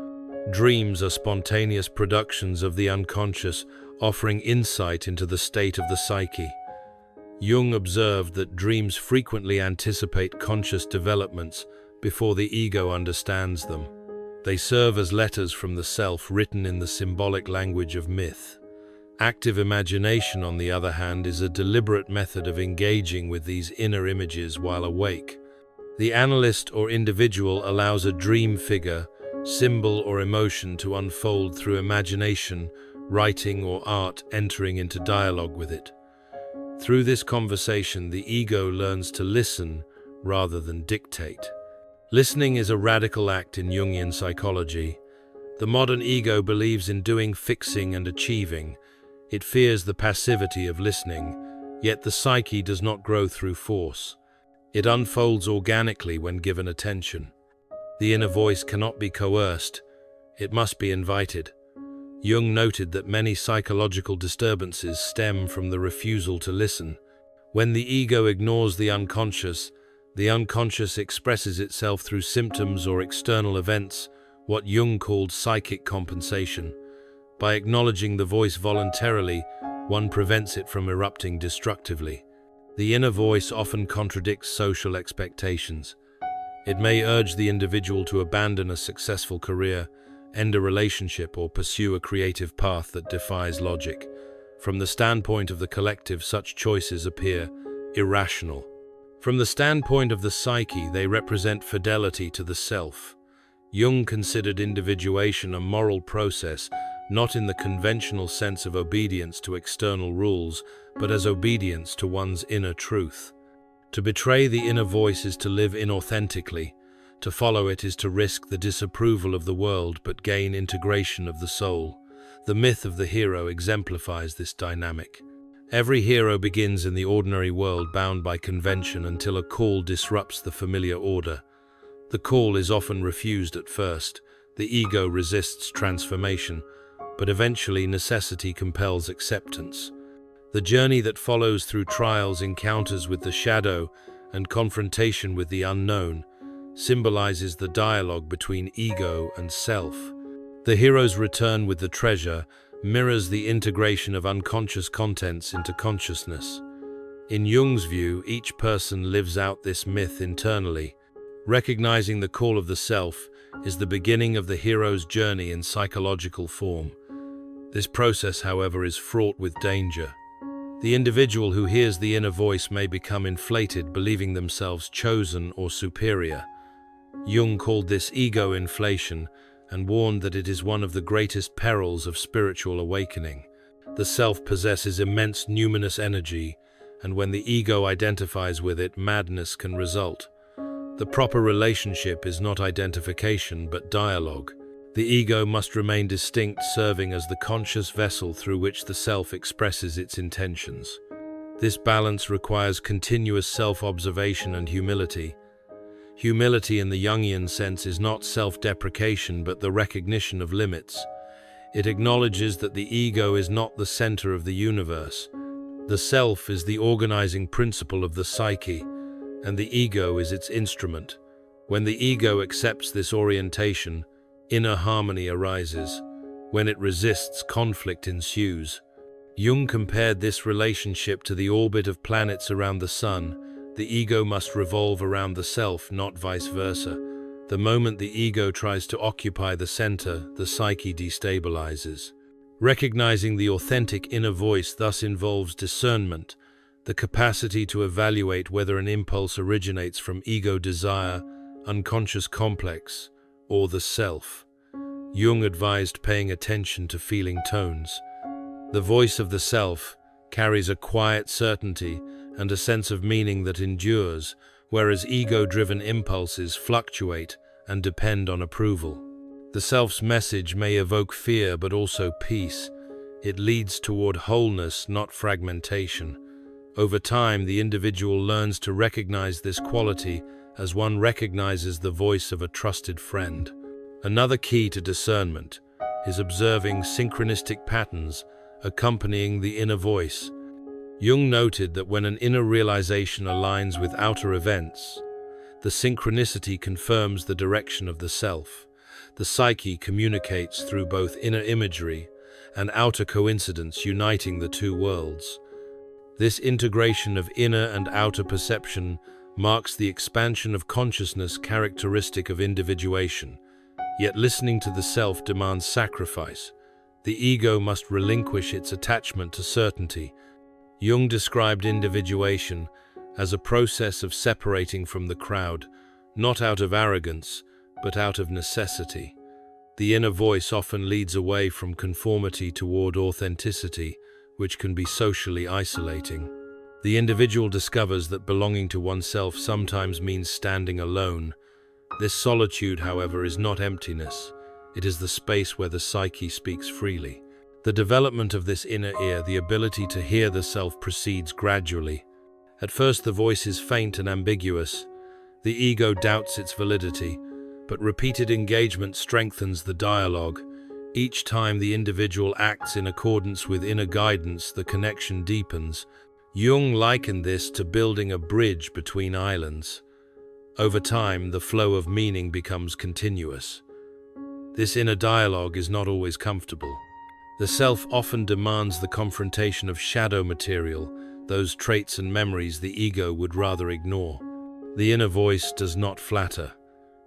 Dreams are spontaneous productions of the unconscious, offering insight into the state of the psyche. Jung observed that dreams frequently anticipate conscious developments before the ego understands them. They serve as letters from the self written in the symbolic language of myth. Active imagination, on the other hand, is a deliberate method of engaging with these inner images while awake. The analyst or individual allows a dream figure, symbol, or emotion to unfold through imagination, writing, or art, entering into dialogue with it. Through this conversation, the ego learns to listen rather than dictate. Listening is a radical act in Jungian psychology. The modern ego believes in doing, fixing, and achieving. It fears the passivity of listening, yet the psyche does not grow through force. It unfolds organically when given attention. The inner voice cannot be coerced, it must be invited. Jung noted that many psychological disturbances stem from the refusal to listen. When the ego ignores the unconscious expresses itself through symptoms or external events, what Jung called psychic compensation. By acknowledging the voice voluntarily, one prevents it from erupting destructively. The inner voice often contradicts social expectations. It may urge the individual to abandon a successful career, end a relationship, or pursue a creative path that defies logic. From the standpoint of the collective, such choices appear irrational. From the standpoint of the psyche, they represent fidelity to the self. Jung considered individuation a moral process, not in the conventional sense of obedience to external rules, but as obedience to one's inner truth. To betray the inner voice is to live inauthentically. To follow it is to risk the disapproval of the world but gain integration of the soul. The myth of the hero exemplifies this dynamic. Every hero begins in the ordinary world bound by convention until a call disrupts the familiar order. The call is often refused at first. The ego resists transformation, but eventually necessity compels acceptance. The journey that follows through trials, encounters with the shadow, and confrontation with the unknown symbolizes the dialogue between ego and self. The hero's return with the treasure mirrors the integration of unconscious contents into consciousness. In Jung's view, each person lives out this myth internally. Recognizing the call of the self is the beginning of the hero's journey in psychological form. This process, however, is fraught with danger. The individual who hears the inner voice may become inflated, believing themselves chosen or superior. Jung called this ego inflation and warned that it is one of the greatest perils of spiritual awakening. The self possesses immense numinous energy, and when the ego identifies with it, madness can result. The proper relationship is not identification, but dialogue. The ego must remain distinct, serving as the conscious vessel through which the self expresses its intentions. This balance requires continuous self-observation and humility. Humility in the Jungian sense is not self-deprecation, but the recognition of limits. It acknowledges that the ego is not the center of the universe. The self is the organizing principle of the psyche, and the ego is its instrument. When the ego accepts this orientation, inner harmony arises. When it resists, conflict ensues. Jung compared this relationship to the orbit of planets around the sun. The ego must revolve around the self, not vice versa. The moment the ego tries to occupy the center, the psyche destabilizes. Recognizing the authentic inner voice thus involves discernment, the capacity to evaluate whether an impulse originates from ego desire, unconscious complex, or the self. Jung advised paying attention to feeling tones. The voice of the self carries a quiet certainty and a sense of meaning that endures, whereas ego-driven impulses fluctuate and depend on approval. The self's message may evoke fear but also peace. It leads toward wholeness, not fragmentation. Over time, the individual learns to recognize this quality as one recognizes the voice of a trusted friend. Another key to discernment is observing synchronistic patterns accompanying the inner voice. Jung noted that when an inner realization aligns with outer events, the synchronicity confirms the direction of the self. The psyche communicates through both inner imagery and outer coincidence, uniting the two worlds. This integration of inner and outer perception marks the expansion of consciousness characteristic of individuation. Yet listening to the self demands sacrifice. The ego must relinquish its attachment to certainty. Jung described individuation as a process of separating from the crowd, not out of arrogance, but out of necessity. The inner voice often leads away from conformity toward authenticity, which can be socially isolating. The individual discovers that belonging to oneself sometimes means standing alone. This solitude, however, is not emptiness. It is the space where the psyche speaks freely. The development of this inner ear, the ability to hear the self, proceeds gradually. At first, the voice is faint and ambiguous. The ego doubts its validity, but repeated engagement strengthens the dialogue. Each time the individual acts in accordance with inner guidance, the connection deepens. Jung likened this to building a bridge between islands. Over time, the flow of meaning becomes continuous. This inner dialogue is not always comfortable. The self often demands the confrontation of shadow material, those traits and memories the ego would rather ignore. The inner voice does not flatter.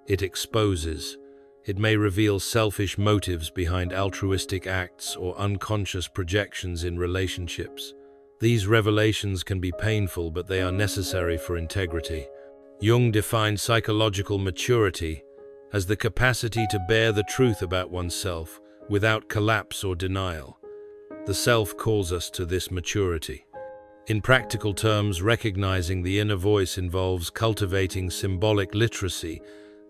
It exposes. It may reveal selfish motives behind altruistic acts or unconscious projections in relationships. These revelations can be painful, but they are necessary for integrity. Jung defined psychological maturity as the capacity to bear the truth about oneself without collapse or denial. The self calls us to this maturity. In practical terms, recognizing the inner voice involves cultivating symbolic literacy,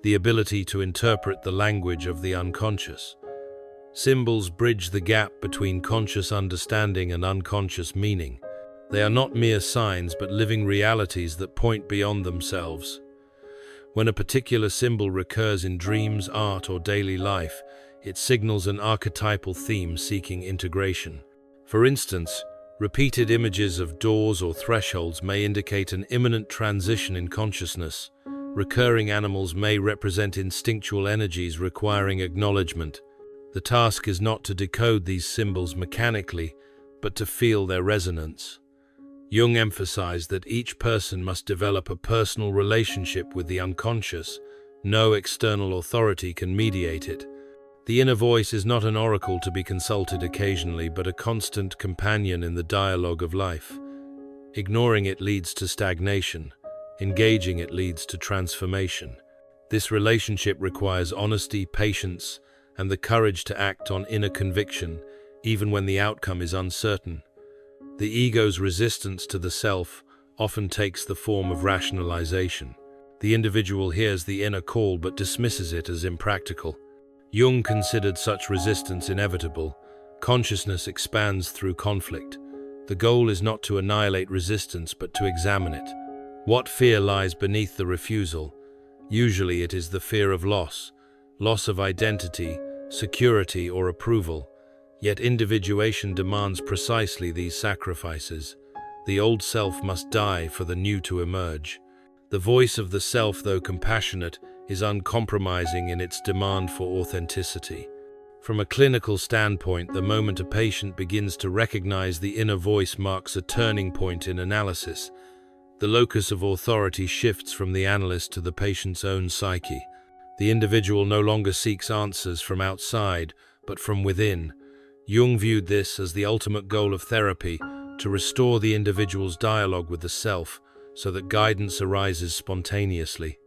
the ability to interpret the language of the unconscious. Symbols bridge the gap between conscious understanding and unconscious meaning. They are not mere signs, but living realities that point beyond themselves. When a particular symbol recurs in dreams, art, or daily life, it signals an archetypal theme seeking integration. For instance, repeated images of doors or thresholds may indicate an imminent transition in consciousness. Recurring animals may represent instinctual energies requiring acknowledgement. The task is not to decode these symbols mechanically, but to feel their resonance. Jung emphasized that each person must develop a personal relationship with the unconscious. No external authority can mediate it. The inner voice is not an oracle to be consulted occasionally, but a constant companion in the dialogue of life. Ignoring it leads to stagnation. Engaging it leads to transformation. This relationship requires honesty, patience, and the courage to act on inner conviction, even when the outcome is uncertain. The ego's resistance to the self often takes the form of rationalization. The individual hears the inner call but dismisses it as impractical. Jung considered such resistance inevitable. Consciousness expands through conflict. The goal is not to annihilate resistance, but to examine it. What fear lies beneath the refusal? Usually it is the fear of loss of identity, security, or approval. Yet individuation demands precisely these sacrifices. The old self must die for the new to emerge. The voice of the self, though compassionate, is uncompromising in its demand for authenticity. From a clinical standpoint, the moment a patient begins to recognize the inner voice marks a turning point in analysis. The locus of authority shifts from the analyst to the patient's own psyche. The individual no longer seeks answers from outside, but from within. Jung viewed this as the ultimate goal of therapy, to restore the individual's dialogue with the self, so that guidance arises spontaneously.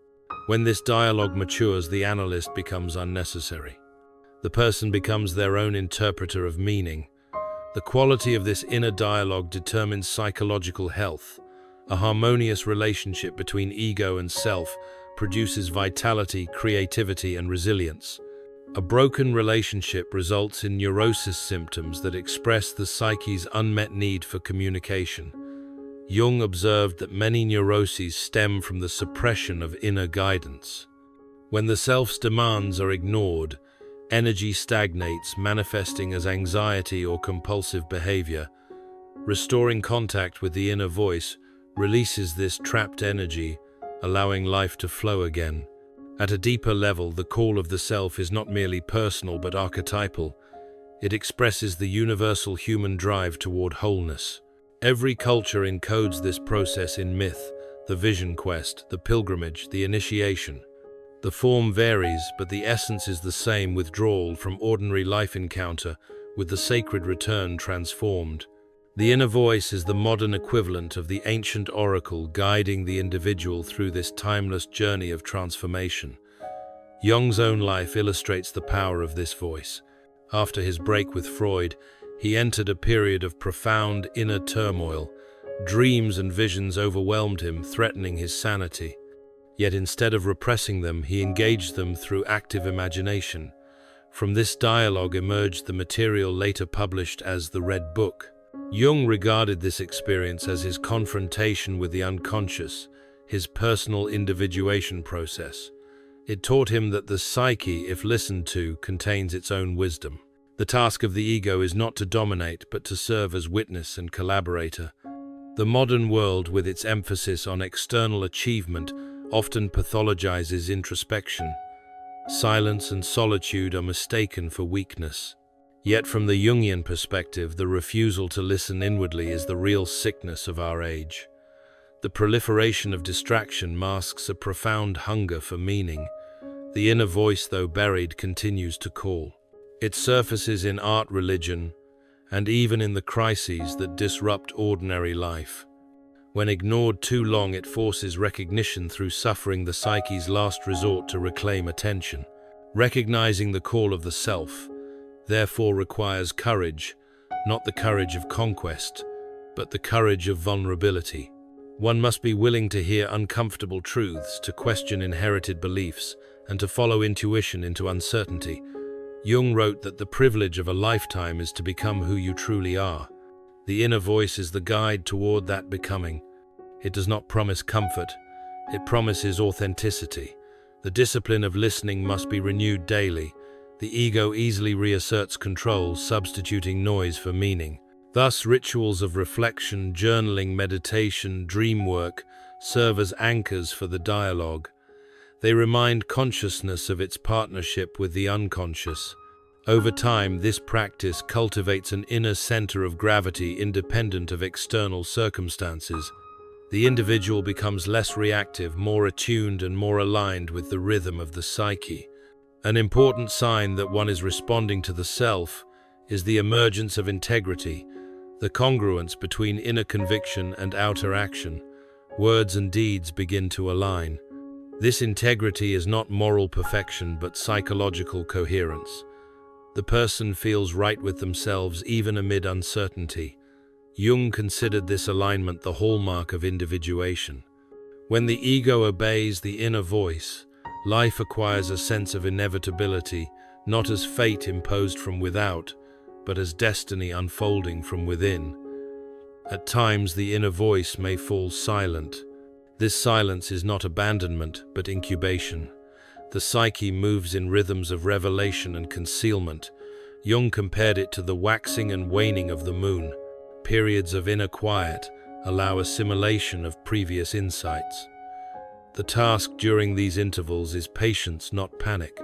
When this dialogue matures, the analyst becomes unnecessary. The person becomes their own interpreter of meaning. The quality of this inner dialogue determines psychological health. A harmonious relationship between ego and self produces vitality, creativity, and resilience. A broken relationship results in neurosis symptoms that express the psyche's unmet need for communication. Jung observed that many neuroses stem from the suppression of inner guidance. When the self's demands are ignored, energy stagnates, manifesting as anxiety or compulsive behavior. Restoring contact with the inner voice releases this trapped energy, allowing life to flow again. At a deeper level, the call of the self is not merely personal but archetypal. It expresses the universal human drive toward wholeness. Every culture encodes this process in myth: the vision quest, the pilgrimage, the initiation. The form varies, but the essence is the same: withdrawal from ordinary life encounter with the sacred return transformed. The inner voice is the modern equivalent of the ancient oracle, guiding the individual through this timeless journey of transformation. Jung's own life illustrates the power of this voice. After his break with Freud, he entered a period of profound inner turmoil. Dreams and visions overwhelmed him, threatening his sanity. Yet instead of repressing them, he engaged them through active imagination. From this dialogue emerged the material later published as the Red Book. Jung regarded this experience as his confrontation with the unconscious, his personal individuation process. It taught him that the psyche, if listened to, contains its own wisdom. The task of the ego is not to dominate, but to serve as witness and collaborator. The modern world, with its emphasis on external achievement, often pathologizes introspection. Silence and solitude are mistaken for weakness. Yet from the Jungian perspective, the refusal to listen inwardly is the real sickness of our age. The proliferation of distraction masks a profound hunger for meaning. The inner voice, though buried, continues to call. It surfaces in art, religion, and even in the crises that disrupt ordinary life. When ignored too long, it forces recognition through suffering, the psyche's last resort to reclaim attention. Recognizing the call of the self, therefore, requires courage, not the courage of conquest, but the courage of vulnerability. One must be willing to hear uncomfortable truths, to question inherited beliefs, and to follow intuition into uncertainty. Jung wrote that the privilege of a lifetime is to become who you truly are. The inner voice is the guide toward that becoming. It does not promise comfort, it promises authenticity. The discipline of listening must be renewed daily. The ego easily reasserts control, substituting noise for meaning. Thus, rituals of reflection, journaling, meditation, dream work serve as anchors for the dialogue. They remind consciousness of its partnership with the unconscious. Over time, this practice cultivates an inner center of gravity independent of external circumstances. The individual becomes less reactive, more attuned, and more aligned with the rhythm of the psyche. An important sign that one is responding to the self is the emergence of integrity, the congruence between inner conviction and outer action. Words and deeds begin to align. This integrity is not moral perfection, but psychological coherence. The person feels right with themselves even amid uncertainty. Jung considered this alignment the hallmark of individuation. When the ego obeys the inner voice, life acquires a sense of inevitability, not as fate imposed from without, but as destiny unfolding from within. At times, the inner voice may fall silent. This silence is not abandonment, but incubation. The psyche moves in rhythms of revelation and concealment. Jung compared it to the waxing and waning of the moon. Periods of inner quiet allow assimilation of previous insights. The task during these intervals is patience, not panic.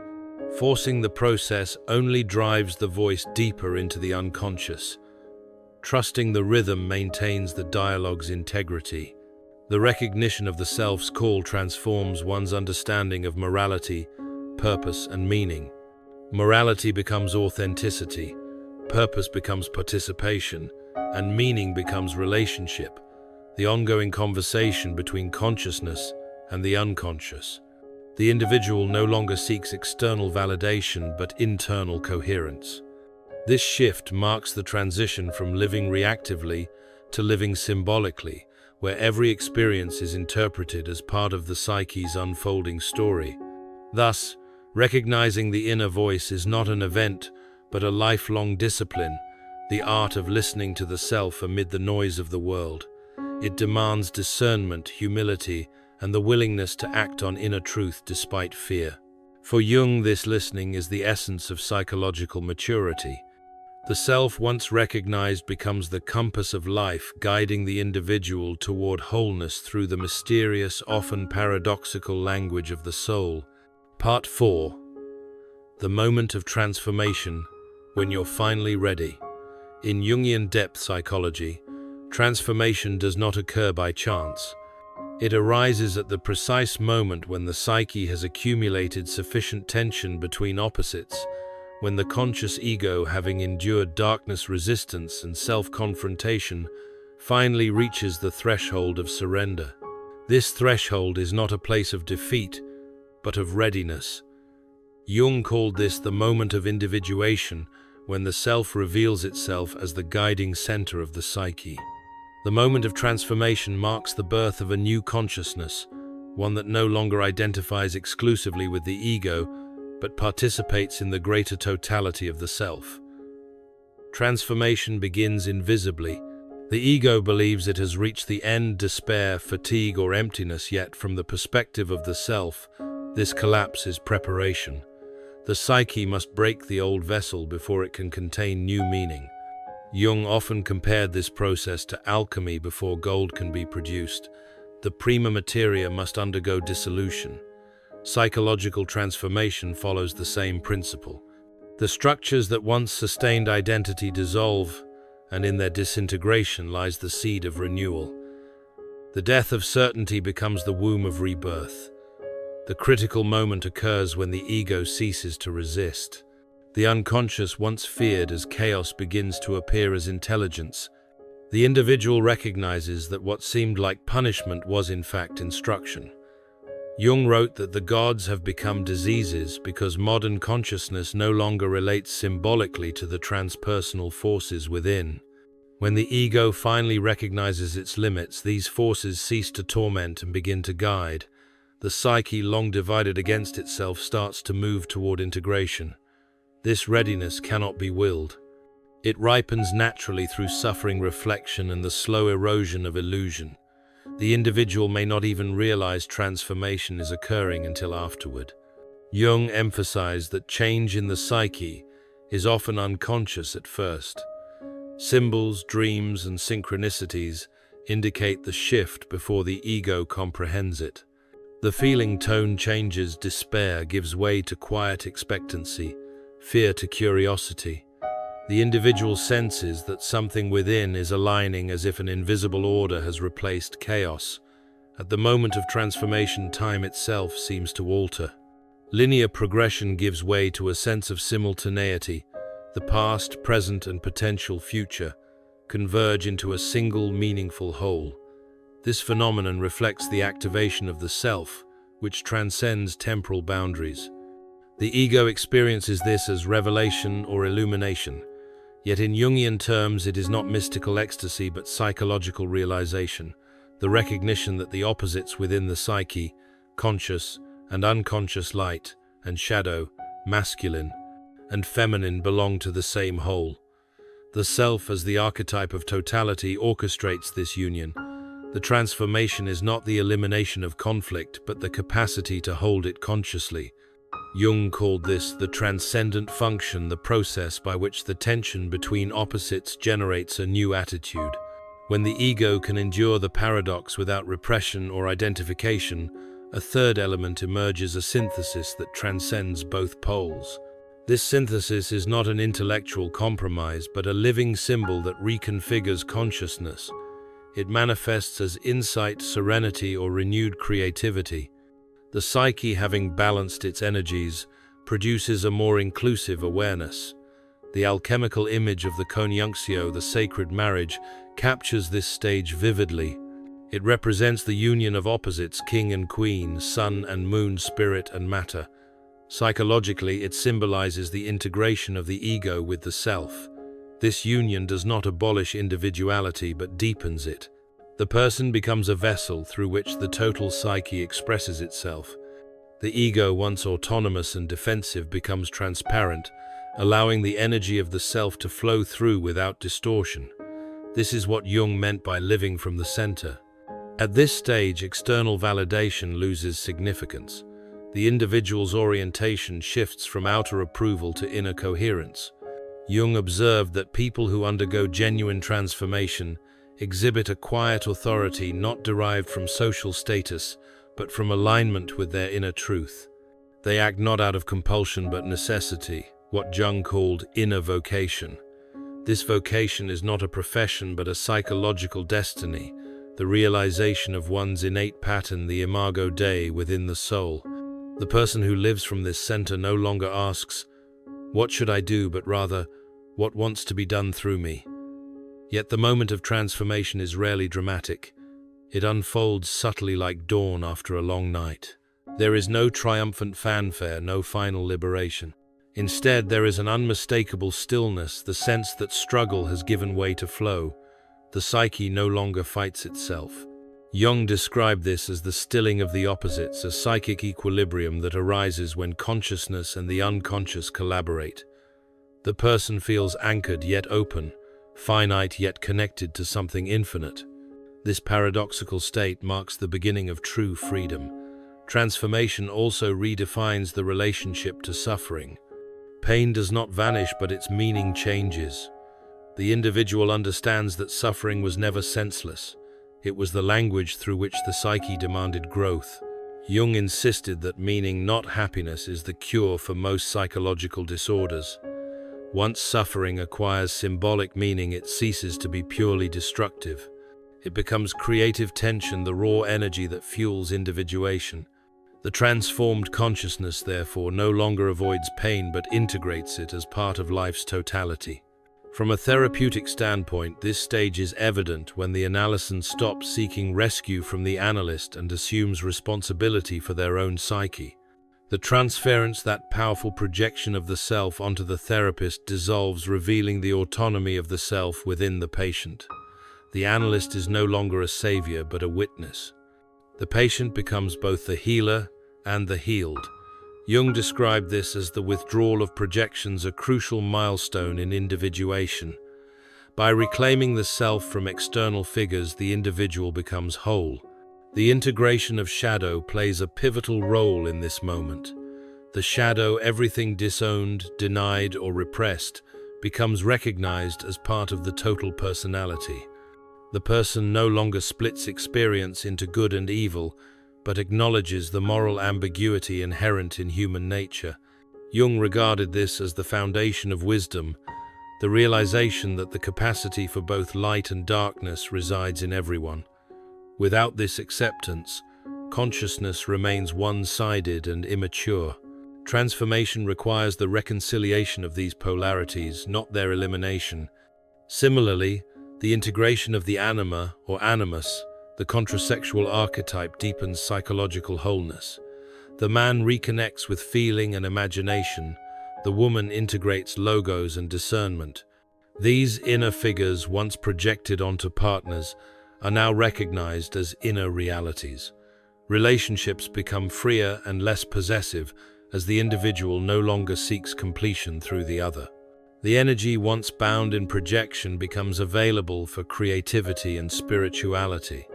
Forcing the process only drives the voice deeper into the unconscious. Trusting the rhythm maintains the dialogue's integrity. The recognition of the self's call transforms one's understanding of morality, purpose, and meaning. Morality becomes authenticity, purpose becomes participation, and meaning becomes relationship, the ongoing conversation between consciousness and the unconscious. The individual no longer seeks external validation but internal coherence. This shift marks the transition from living reactively to living symbolically, where every experience is interpreted as part of the psyche's unfolding story. Thus, Recognizing the inner voice is not an event, but a lifelong discipline, the art of listening to the self amid the noise of the world. It demands discernment, humility, and the willingness to act on inner truth despite fear. For Jung, this listening is the essence of psychological maturity. The self, once recognized, becomes the compass of life, guiding the individual toward wholeness through the mysterious, often paradoxical language of the soul. Part 4. The moment of transformation, when you're finally ready. In Jungian depth psychology, transformation does not occur by chance. It arises at the precise moment when the psyche has accumulated sufficient tension between opposites, when the conscious ego, having endured darkness, resistance, and self-confrontation, finally reaches the threshold of surrender. This threshold is not a place of defeat, but of readiness. Jung called this the moment of individuation, when the self reveals itself as the guiding center of the psyche. The moment of transformation marks the birth of a new consciousness, one that no longer identifies exclusively with the ego, but participates in the greater totality of the self. Transformation begins invisibly. The ego believes it has reached the end, despair, fatigue, or emptiness, yet from the perspective of the self, this collapse is preparation. The psyche must break the old vessel before it can contain new meaning. Jung often compared this process to alchemy before gold can be produced. The prima materia must undergo dissolution. Psychological transformation follows the same principle. The structures that once sustained identity dissolve, and in their disintegration lies the seed of renewal. The death of certainty becomes the womb of rebirth. The critical moment occurs when the ego ceases to resist. The unconscious, once feared as chaos, begins to appear as intelligence. The individual recognizes that what seemed like punishment was in fact instruction. Jung wrote that the gods have become diseases because modern consciousness no longer relates symbolically to the transpersonal forces within. When the ego finally recognizes its limits, these forces cease to torment and begin to guide. The psyche, long divided against itself, starts to move toward integration. This readiness cannot be willed. It ripens naturally through suffering, reflection, and the slow erosion of illusion. The individual may not even realize transformation is occurring until afterward. Jung emphasized that change in the psyche is often unconscious at first. Symbols, dreams, and synchronicities indicate the shift before the ego comprehends it. The feeling tone changes, despair gives way to quiet expectancy, fear to curiosity. The individual senses that something within is aligning, as if an invisible order has replaced chaos. At the moment of transformation, time itself seems to alter. Linear progression gives way to a sense of simultaneity. The past, present, and potential future converge into a single meaningful whole. This phenomenon reflects the activation of the self, which transcends temporal boundaries. The ego experiences this as revelation or illumination. Yet in Jungian terms, it is not mystical ecstasy but psychological realization, the recognition that the opposites within the psyche, conscious and unconscious, light and shadow, masculine and feminine, belong to the same whole. The self, as the archetype of totality, orchestrates this union. The transformation is not the elimination of conflict, but the capacity to hold it consciously. Jung called this the transcendent function, the process by which the tension between opposites generates a new attitude. When the ego can endure the paradox without repression or identification, a third element emerges, a synthesis that transcends both poles. This synthesis is not an intellectual compromise, but a living symbol that reconfigures consciousness. It manifests as insight, serenity, or renewed creativity. The psyche, having balanced its energies, produces a more inclusive awareness. The alchemical image of the conjunctio, the sacred marriage, captures this stage vividly. It represents the union of opposites, king and queen, sun and moon, spirit and matter. Psychologically, it symbolizes the integration of the ego with the self. This union does not abolish individuality but deepens it. The person becomes a vessel through which the total psyche expresses itself. The ego, once autonomous and defensive, becomes transparent, allowing the energy of the self to flow through without distortion. This is what Jung meant by living from the center. At this stage, external validation loses significance. The individual's orientation shifts from outer approval to inner coherence. Jung observed that people who undergo genuine transformation exhibit a quiet authority not derived from social status, but from alignment with their inner truth. They act not out of compulsion but necessity, what Jung called inner vocation. This vocation is not a profession but a psychological destiny, the realization of one's innate pattern, the imago Dei within the soul. The person who lives from this center no longer asks, "What should I do?" but rather, "What wants to be done through me?" Yet the moment of transformation is rarely dramatic. It unfolds subtly like dawn after a long night. There is no triumphant fanfare, no final liberation. Instead, there is an unmistakable stillness, the sense that struggle has given way to flow. The psyche no longer fights itself. Jung described this as the stilling of the opposites, a psychic equilibrium that arises when consciousness and the unconscious collaborate. The person feels anchored yet open, finite yet connected to something infinite. This paradoxical state marks the beginning of true freedom. Transformation also redefines the relationship to suffering. Pain does not vanish, but its meaning changes. The individual understands that suffering was never senseless. It was the language through which the psyche demanded growth. Jung insisted that meaning, not happiness, is the cure for most psychological disorders. Once suffering acquires symbolic meaning, it ceases to be purely destructive. It becomes creative tension, the raw energy that fuels individuation. The transformed consciousness, therefore, no longer avoids pain but integrates it as part of life's totality. From a therapeutic standpoint, this stage is evident when the analysand stops seeking rescue from the analyst and assumes responsibility for their own psyche. The transference, that powerful projection of the self onto the therapist, dissolves, revealing the autonomy of the self within the patient. The analyst is no longer a savior but a witness. The patient becomes both the healer and the healed. Jung described this as the withdrawal of projections, a crucial milestone in individuation. By reclaiming the self from external figures, the individual becomes whole. The integration of shadow plays a pivotal role in this moment. The shadow, everything disowned, denied, or repressed, becomes recognized as part of the total personality. The person no longer splits experience into good and evil, but acknowledges the moral ambiguity inherent in human nature. Jung regarded this as the foundation of wisdom, the realization that the capacity for both light and darkness resides in everyone. Without this acceptance, consciousness remains one-sided and immature. Transformation requires the reconciliation of these polarities, not their elimination. Similarly, the integration of the anima, or animus, the contrasexual archetype, deepens psychological wholeness. The man reconnects with feeling and imagination. The woman integrates logos and discernment. These inner figures, once projected onto partners, are now recognized as inner realities. Relationships become freer and less possessive as the individual no longer seeks completion through the other. The energy once bound in projection becomes available for creativity and spirituality.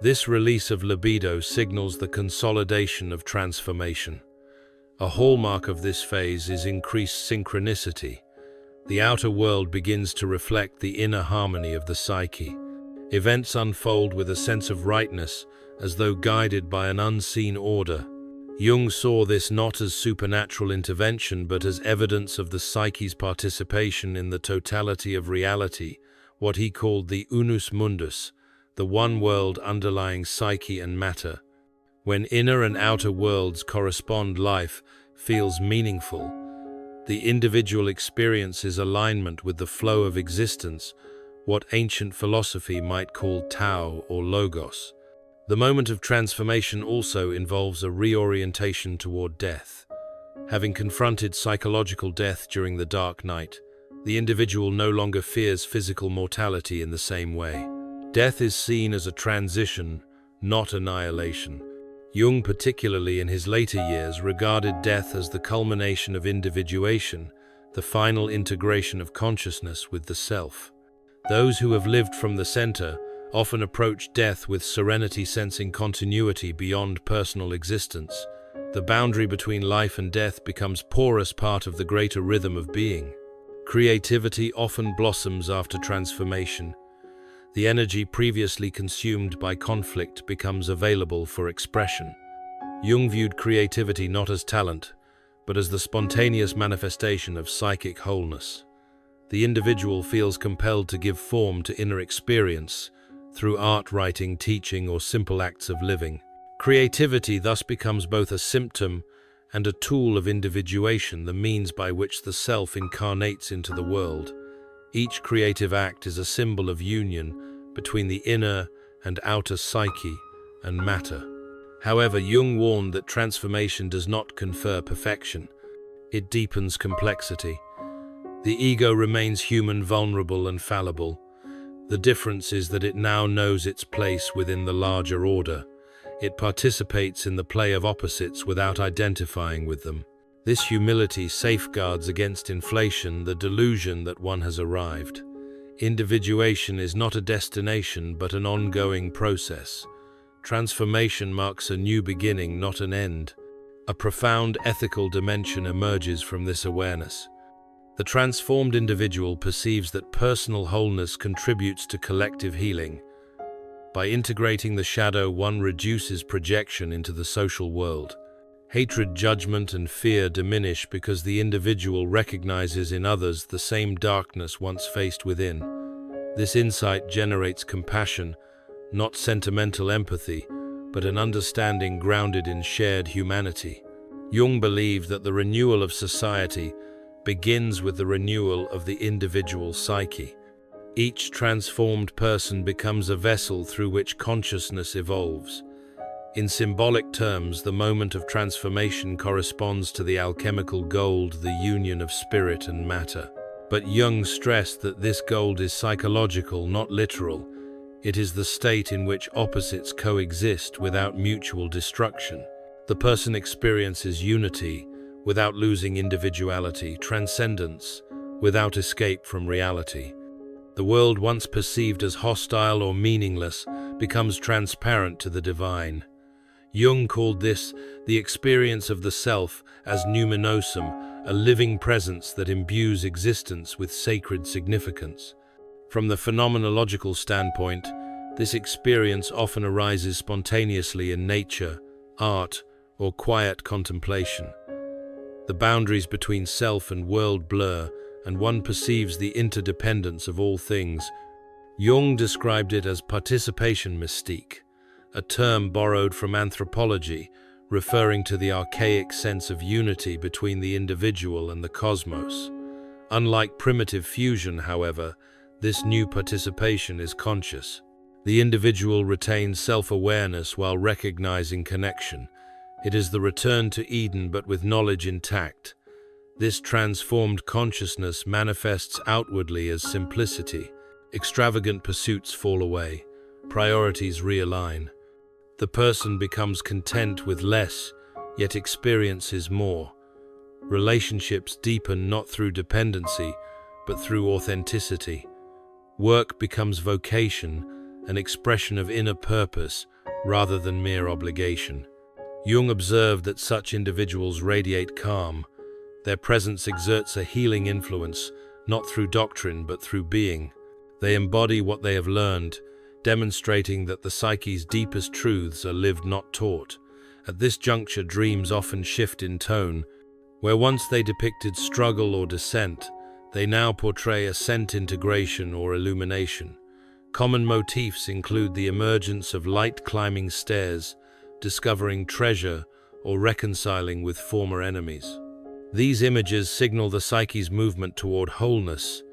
This release of libido signals the consolidation of transformation. A hallmark of this phase is increased synchronicity. The outer world begins to reflect the inner harmony of the psyche. Events unfold with a sense of rightness, as though guided by an unseen order. Jung saw this not as supernatural intervention, but as evidence of the psyche's participation in the totality of reality, what he called the unus mundus, the one world underlying psyche and matter. When inner and outer worlds correspond, life feels meaningful. The individual experiences alignment with the flow of existence, what ancient philosophy might call Tao or Logos. The moment of transformation also involves a reorientation toward death. Having confronted psychological death during the dark night, the individual no longer fears physical mortality in the same way. Death is seen as a transition, not annihilation. Jung, particularly in his later years, regarded death as the culmination of individuation, the final integration of consciousness with the self. Those who have lived from the center often approach death with serenity, sensing continuity beyond personal existence. The boundary between life and death becomes porous part of the greater rhythm of being. Creativity often blossoms after transformation. The energy previously consumed by conflict becomes available for expression. Jung viewed creativity not as talent, but as the spontaneous manifestation of psychic wholeness. The individual feels compelled to give form to inner experience through art, writing, teaching, or simple acts of living. Creativity thus becomes both a symptom and a tool of individuation, the means by which the self incarnates into the world. Each creative act is a symbol of union between the inner and outer psyche and matter. However, Jung warned that transformation does not confer perfection. It deepens complexity. The ego remains human, vulnerable, and fallible. The difference is that it now knows its place within the larger order. It participates in the play of opposites without identifying with them. This humility safeguards against inflation, the delusion that one has arrived. Individuation is not a destination, but an ongoing process. Transformation marks a new beginning, not an end. A profound ethical dimension emerges from this awareness. The transformed individual perceives that personal wholeness contributes to collective healing. By integrating the shadow, one reduces projection into the social world. Hatred, judgment, and fear diminish because the individual recognizes in others the same darkness once faced within. This insight generates compassion, not sentimental empathy, but an understanding grounded in shared humanity. Jung believed that the renewal of society begins with the renewal of the individual psyche. Each transformed person becomes a vessel through which consciousness evolves. In symbolic terms, the moment of transformation corresponds to the alchemical gold, the union of spirit and matter. But Jung stressed that this gold is psychological, not literal. It is the state in which opposites coexist without mutual destruction. The person experiences unity without losing individuality, transcendence without escape from reality. The world once perceived as hostile or meaningless becomes transparent to the divine. Jung called this the experience of the self as numinosum, a living presence that imbues existence with sacred significance. From the phenomenological standpoint, this experience often arises spontaneously in nature, art, or quiet contemplation. The boundaries between self and world blur, and one perceives the interdependence of all things. Jung described it as participation mystique, a term borrowed from anthropology, referring to the archaic sense of unity between the individual and the cosmos. Unlike primitive fusion, however, this new participation is conscious. The individual retains self-awareness while recognizing connection. It is the return to Eden, but with knowledge intact. This transformed consciousness manifests outwardly as simplicity. Extravagant pursuits fall away. Priorities realign. The person becomes content with less, yet experiences more. Relationships deepen not through dependency, but through authenticity. Work becomes vocation, an expression of inner purpose rather than mere obligation. Jung observed that such individuals radiate calm. Their presence exerts a healing influence, not through doctrine but through being. They embody what they have learned, demonstrating that the psyche's deepest truths are lived, not taught. At this juncture, dreams often shift in tone. Where once they depicted struggle or descent, they now portray ascent, integration, or illumination. Common motifs include the emergence of light climbing stairs, discovering treasure, or reconciling with former enemies. These images signal the psyche's movement toward wholeness.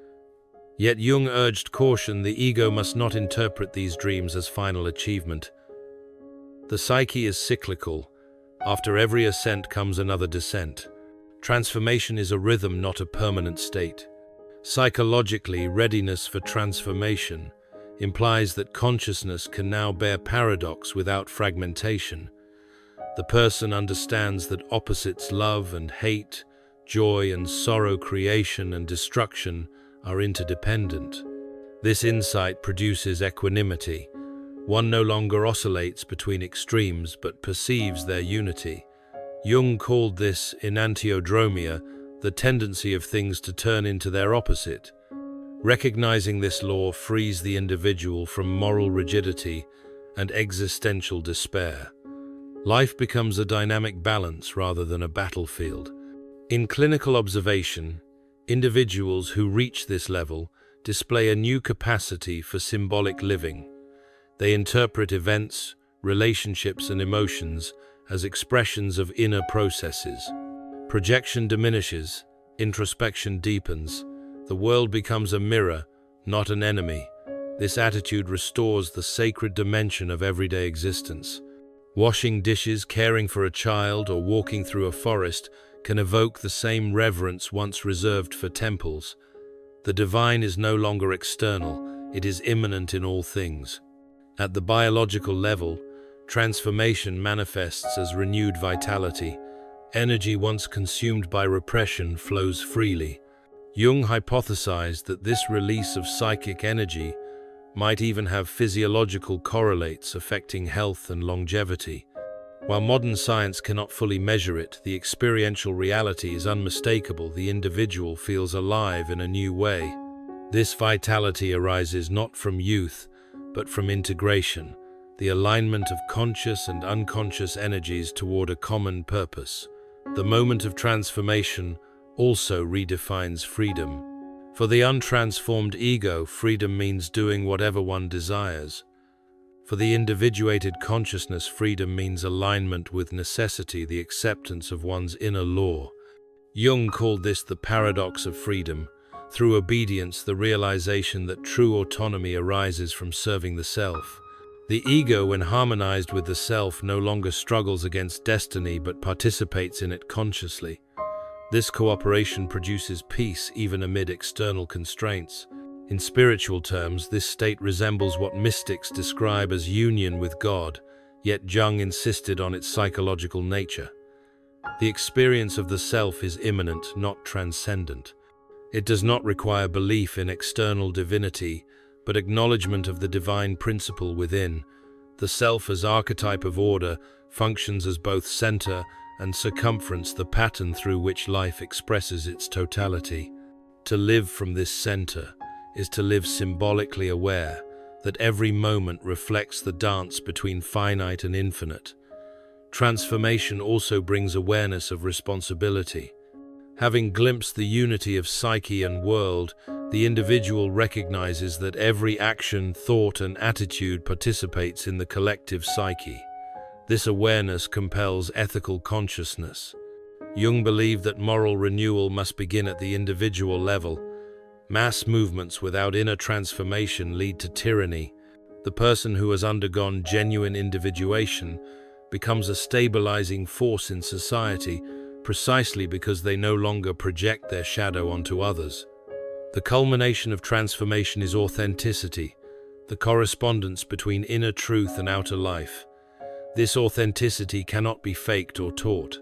Yet Jung urged caution: the ego must not interpret these dreams as final achievement. The psyche is cyclical. After every ascent comes another descent. Transformation is a rhythm, not a permanent state. Psychologically, readiness for transformation implies that consciousness can now bear paradox without fragmentation. The person understands that opposites love and hate, joy and sorrow, creation and destruction are interdependent. This insight produces equanimity. One no longer oscillates between extremes but perceives their unity. Jung called this enantiodromia, the tendency of things to turn into their opposite. Recognizing this law frees the individual from moral rigidity and existential despair. Life becomes a dynamic balance rather than a battlefield. In clinical observation, individuals who reach this level display a new capacity for symbolic living. They interpret events, relationships, and emotions as expressions of inner processes. Projection diminishes, introspection deepens. The world becomes a mirror, not an enemy. This attitude restores the sacred dimension of everyday existence. Washing dishes, caring for a child, or walking through a forest can evoke the same reverence once reserved for temples. The divine is no longer external, it is immanent in all things. At the biological level, transformation manifests as renewed vitality. Energy once consumed by repression flows freely. Jung hypothesized that this release of psychic energy might even have physiological correlates affecting health and longevity. While modern science cannot fully measure it, the experiential reality is unmistakable. The individual feels alive in a new way. This vitality arises not from youth, but from integration, the alignment of conscious and unconscious energies toward a common purpose. The moment of transformation also redefines freedom. For the untransformed ego, freedom means doing whatever one desires. For the individuated consciousness, freedom means alignment with necessity, the acceptance of one's inner law. Jung called this the paradox of freedom. Through obedience, the realization that true autonomy arises from serving the self. The ego, when harmonized with the self, no longer struggles against destiny but participates in it consciously. This cooperation produces peace even amid external constraints. In spiritual terms, this state resembles what mystics describe as union with God, yet Jung insisted on its psychological nature. The experience of the self is immanent, not transcendent. It does not require belief in external divinity, but acknowledgement of the divine principle within. The self as archetype of order functions as both center and circumference, the pattern through which life expresses its totality. To live from this center is to live symbolically aware that every moment reflects the dance between finite and infinite. Transformation also brings awareness of responsibility. Having glimpsed the unity of psyche and world, the individual recognizes that every action, thought, and attitude participates in the collective psyche. This awareness compels ethical consciousness. Jung believed that moral renewal must begin at the individual level. Mass movements without inner transformation lead to tyranny. The person who has undergone genuine individuation becomes a stabilizing force in society, precisely because they no longer project their shadow onto others. The culmination of transformation is authenticity, the correspondence between inner truth and outer life. This authenticity cannot be faked or taught.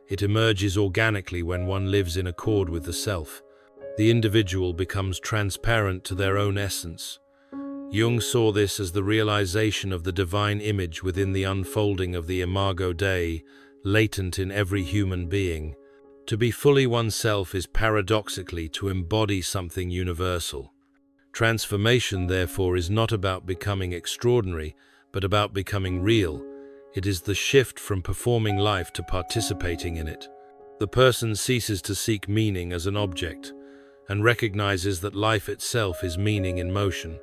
It emerges organically when one lives in accord with the self. The individual becomes transparent to their own essence. Jung saw this as the realization of the divine image within the unfolding of the imago Dei, latent in every human being. To be fully oneself is paradoxically to embody something universal. Transformation, therefore, is not about becoming extraordinary, but about becoming real. It is the shift from performing life to participating in it. The person ceases to seek meaning as an object and recognizes that life itself is meaning in motion.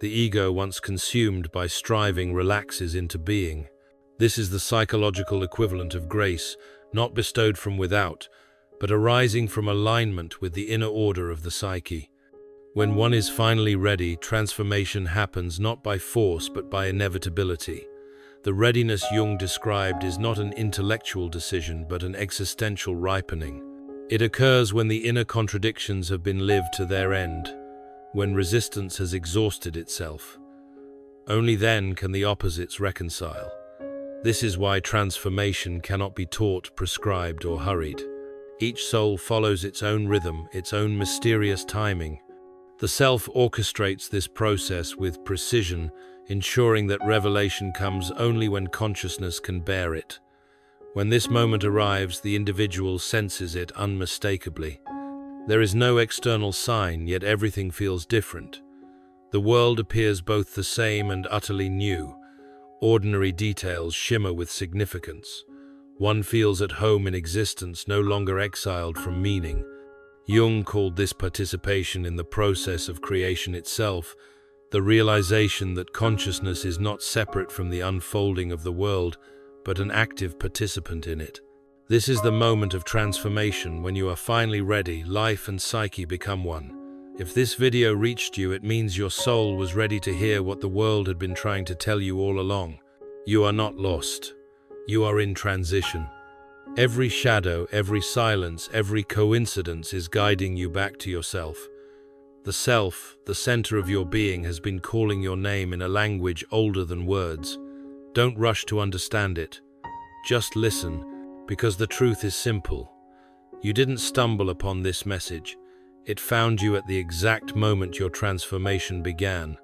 The ego, once consumed by striving, relaxes into being. This is the psychological equivalent of grace, not bestowed from without, but arising from alignment with the inner order of the psyche. When one is finally ready, transformation happens not by force but by inevitability. The readiness Jung described is not an intellectual decision but an existential ripening. It occurs when the inner contradictions have been lived to their end, when resistance has exhausted itself. Only then can the opposites reconcile. This is why transformation cannot be taught, prescribed, or hurried. Each soul follows its own rhythm, its own mysterious timing. The self orchestrates this process with precision, ensuring that revelation comes only when consciousness can bear it. When this moment arrives, the individual senses it unmistakably. There is no external sign, yet everything feels different. The world appears both the same and utterly new. Ordinary details shimmer with significance. One feels at home in existence, no longer exiled from meaning. Jung called this participation in the process of creation itself, the realization that consciousness is not separate from the unfolding of the world, but an active participant in it. This is the moment of transformation. When you are finally ready, life and psyche become one. If this video reached you, it means your soul was ready to hear what the world had been trying to tell you all along. You are not lost. You are in transition. Every shadow, every silence, every coincidence is guiding you back to yourself. The self, the center of your being, has been calling your name in a language older than words. Don't rush to understand it. Just listen, because the truth is simple. You didn't stumble upon this message. It found you at the exact moment your transformation began.